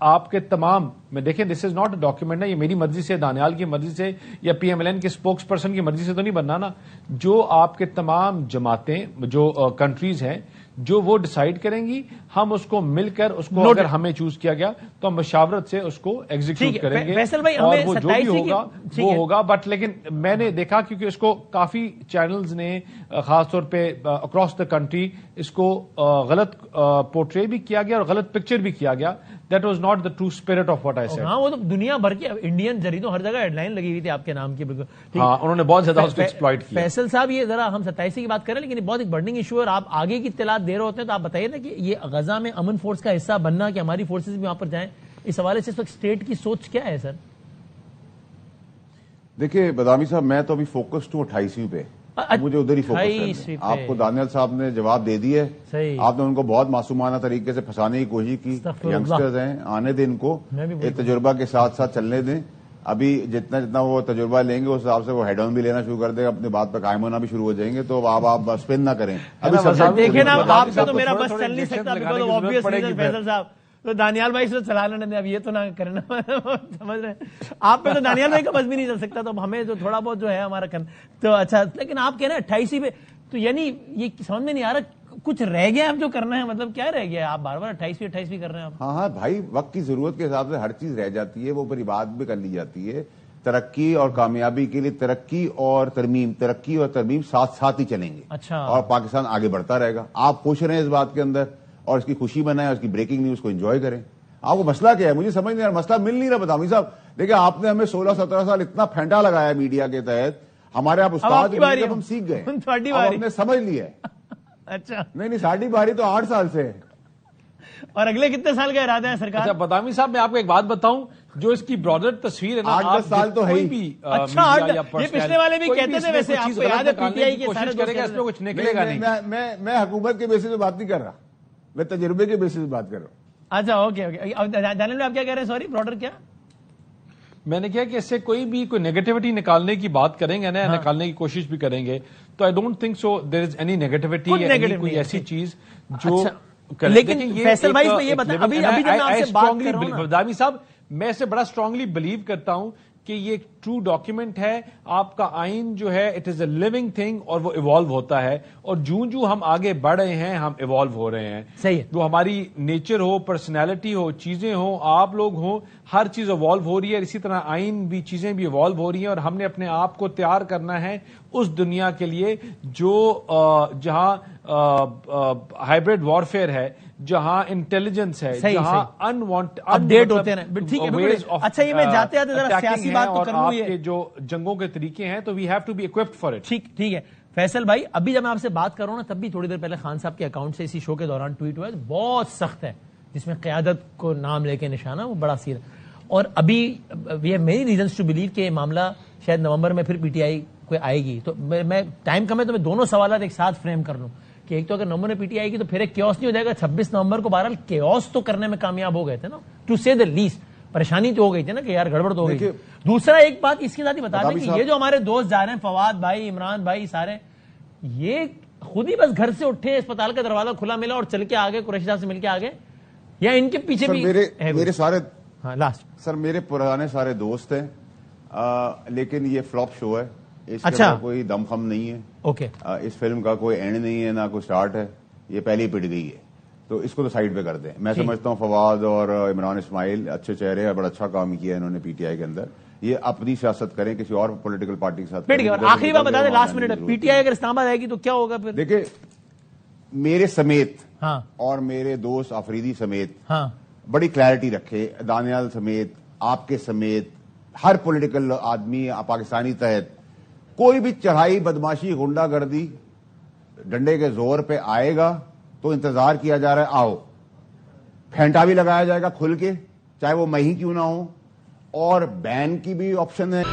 Speaker 6: آپ کے تمام, میں دیکھیں دس از ناٹ اے ڈاکیومنٹ, یہ میری مرضی سے, دانیال کی مرضی سے, یا پی ایم ایل این کے اسپوکس پرسن کی مرضی سے تو نہیں بننا نا. جو آپ کے تمام جماعتیں, جو کنٹریز ہیں, جو وہ ڈیسائیڈ کریں گی, ہم اس کو مل کر اس کو, اگر ہمیں چوز کیا گیا تو ہم مشاورت سے اس کو ایگزیکیوٹ کریں گے, اور وہ جو بھی ہوگا وہ ہوگا. بٹ لیکن میں نے دیکھا کیونکہ اس کو کافی چینلز نے خاص طور پہ اکراس دا کنٹری اس کو غلط پورٹری بھی کیا گیا اور غلط پکچر بھی کیا گیا. That was not the true spirit of what I said.
Speaker 3: ہاں, وہ تو دنیا بھر کے انڈین جریدوں ہر جگہ ہیڈ لائن لگی ہوئی تھی آپ کے نام کی. بالکل
Speaker 6: ہاں, انہوں نے بہت زیادہ اس کو ایکسپلائٹ کیا.
Speaker 3: فیصل صاحب, یہ ذرا ہم 27 کی بات کریں, لیکن یہ بہت ایک برننگ ایشو ہے, اور آپ آگے کی اطلاعات دے رہے ہوتے ہیں, تو آپ بتائیے نا کہ یہ غزہ میں امن فورس کا حصہ بننا, کہ ہماری فورسز بھی وہاں پر جائیں, اس حوالے سے اس وقت اسٹیٹ کی سوچ کیا ہے سر؟
Speaker 5: دیکھیے بدامی صاحب, میں تو ابھی فوکسڈ ہوں 28ویں پہ, مجھے ادھر ہی فوکس ہے. آپ کو دانیال صاحب نے جواب دے دی ہے, آپ نے ان کو بہت معصومانہ طریقے سے پھنسانے کی کوشش کی. ینگسٹرز ہیں, آنے دیں ان کو, ایک تجربہ کے ساتھ ساتھ چلنے دیں. ابھی جتنا وہ تجربہ لیں گے اس حساب سے وہ ہیڈ آن بھی لینا شروع کر دیں, اپنی بات پہ قائم ہونا بھی شروع ہو جائیں گے. تو آپ اسپن نہ کریں.
Speaker 3: دیکھیں نا, آپ سے تو میرا بس چل نہیں سکتا, فیصل صاحب تو دانیال بھائی سے چلا لینا, اب یہ تو نہ کرنا, سمجھ رہے ہیں آپ پہ, تو دانیال بھائی کا بس بھی نہیں چل سکتا, تو ہمیں جو تھوڑا بہت جو ہے ہمارا تو اچھا. لیکن آپ کہہ رہے ہیں 28 پہ, تو یعنی یہ سمجھ میں نہیں آ رہا کچھ رہ گیا اب جو کرنا ہے, مطلب کیا رہ گیا؟ آپ بار بار 28 کر رہے ہیں آپ.
Speaker 5: ہاں بھائی, وقت کی ضرورت کے حساب سے ہر چیز رہ جاتی ہے, وہ پھر بات بھی کر لی جاتی ہے. ترقی اور کامیابی کے لیے ترقی اور ترمیم ساتھ ساتھ ہی چلیں گے.
Speaker 3: اچھا, اور
Speaker 5: پاکستان آگے بڑھتا رہے گا. آپ خوش رہیں اس بات کے اندر, اور اس کی خوشی منائیں, اس کی بریکنگ نیوز کو انجوائے کریں. آپ کو مسئلہ کیا ہے مجھے سمجھ نہیں آ رہا, مسئلہ مل نہیں رہا. بدامی صاحب دیکھیں, آپ نے ہمیں 16-17 سال اتنا پھینٹا لگایا میڈیا کے تحت, ہمارے آپ استاد ہم سیکھ گئے, ہم نے سمجھ لیا ہے.
Speaker 3: اچھا
Speaker 5: نہیں, ساڑھی باری تو 8 سال سے ہے,
Speaker 3: اور اگلے کتنے سال کا ارادہ ہے سرکار؟
Speaker 6: اچھا بدامی صاحب, میں آپ کو ایک بات بتاؤں, جو اس کی براڈر تصویر ہے نا,
Speaker 5: 8-10 سال تو ہے ہی.
Speaker 3: اچھا, یہ پچھلے والے بھی کہتے تھے, ویسے آپ کو یاد ہے پی ٹی آئی کی
Speaker 6: کوشش کرے گا, اس میں کچھ نکلے گا نہیں.
Speaker 5: میں حکومت کے بیسس پہ بات نہیں کر رہا, میں تجربے کے بیسس پہ بات کر رہا ہوں.
Speaker 3: اچھا اوکے, دانیال بھائی آپ کیا کہہ رہے ہیں؟ سوری, براڈر کیا
Speaker 6: میں نے کہا کہ اس سے کوئی نیگیٹیوٹی نکالنے کی بات کریں گے نا, نکالنے کی کوشش بھی کریں گے, تو I don't think so there is any negativity, کوئی ایسی چیز جو.
Speaker 3: لیکن فیصل بھائی یہ بتا, ابھی جب میں آپ سے بات کر رہا ہوں
Speaker 6: بدامی صاحب, میں اسے بڑا اسٹرانگلی بلیو کرتا ہوں کہ یہ ایک ٹرو ڈاکیومنٹ ہے. آپ کا آئین جو ہے it is a living thing, اور وہ ایوالو ہوتا ہے, اور جو ہم آگے بڑھ رہے ہیں ہم ایوالو ہو رہے ہیں.
Speaker 3: صحیح ہے,
Speaker 6: جو ہماری نیچر ہو, پرسنالٹی ہو, چیزیں ہوں, آپ لوگ ہوں, ہر چیز ایوالو ہو رہی ہے. اسی طرح آئین بھی, چیزیں بھی ایوالو ہو رہی ہیں, اور ہم نے اپنے آپ کو تیار کرنا ہے اس دنیا کے لیے جو جہاں ہائبرڈ وارفیئر ہے, جہاں انٹیلیجنس ہے, جہاں
Speaker 3: اپڈیٹ ہوتے ہیں. ٹھیک ہے, اچھا یہ میں جاتے آتے ذرا سیاسی بات تو کروں,
Speaker 6: یہ جو جنگوں کے طریقے ہیں, تو we have to be occupied for it.
Speaker 3: ٹھیک ہے فیصل بھائی, ابھی جب میں آپ سے بات کر رہا ہوں نا, تب بھی تھوڑی دیر پہلے خان صاحب کے اکاؤنٹ سے اسی شو کے دوران ٹویٹ ہوا ہے, بہت سخت ہے, جس میں قیادت کو نام لے کے نشانہ, وہ بڑا سیدھا. اور ابھی we have many reasons to believe کہ یہ معاملہ شاید نومبر میں پھر پی ٹی آئی کو آئے گی. تو میں ٹائم کم ہے تو میں دونوں سوالات ایک ساتھ فریم کر لوں کہ ایک تو اگر نومبر میں پی ٹی آئی کی تو پھر ایک کیوس نہیں ہو جائے گا 26 نومبر کو. بہرحال کیوس تو کرنے میں کامیاب ہو گئے تھے نا, ٹو سے دا لیسٹ. پریشانی تو ہو گئی تھی نا کہ یار گڑبڑ تو ہو گئی. دوسرا ایک بات اس کے ساتھ ہی بتا دیں کہ یہ جو ہمارے دوست جا رہے ہیں فواد بھائی عمران بھائی سارے, یہ خود ہی بس گھر سے اٹھے اسپتال کا دروازہ کھلا ملا اور چل کے آگے قریشی صاحب سے مل کے آگے, یا ان کے پیچھے بھی
Speaker 5: میرے سارے
Speaker 3: لاسٹ
Speaker 5: سر میرے پرانے سارے دوست ہیں, لیکن یہ فلاپ شو ہے, اس
Speaker 3: کا
Speaker 5: کوئی دم خم نہیں ہے.
Speaker 3: اوکے,
Speaker 5: اس فلم کا کوئی اینڈ نہیں ہے نہ کوئی سٹارٹ ہے, یہ پہلے ہی پٹ گئی ہے, تو اس کو تو سائڈ پہ کر دیں. میں سمجھتا ہوں فواد اور عمران اسماعیل اچھے چہرے ہیں, بڑا اچھا کام کیا انہوں نے پی ٹی آئی کے اندر. یہ اپنی سیاست کریں, کسی اور پولیٹیکل پارٹی کے ساتھ.
Speaker 3: آخری بات بتا دیں last minute, P T I اگر اسلام آباد آئے گی تو کیا ہوگا پھر؟
Speaker 5: دیکھیں میرے سمیت اور میرے دوست آفریدی سمیت بڑی کلیئرٹی رکھے, دانیال سمیت, آپ کے سمیت, ہر پولیٹیکل آدمی پاکستانی تحت, کوئی بھی چڑھائی بدماشی غنڈہ گردی ڈنڈے کے زور پہ آئے گا تو انتظار کیا جا رہا ہے, آؤ پھینٹا بھی لگایا جائے گا کھل کے, چاہے وہ مہی کیوں نہ ہو, اور بین کی بھی آپشن ہے.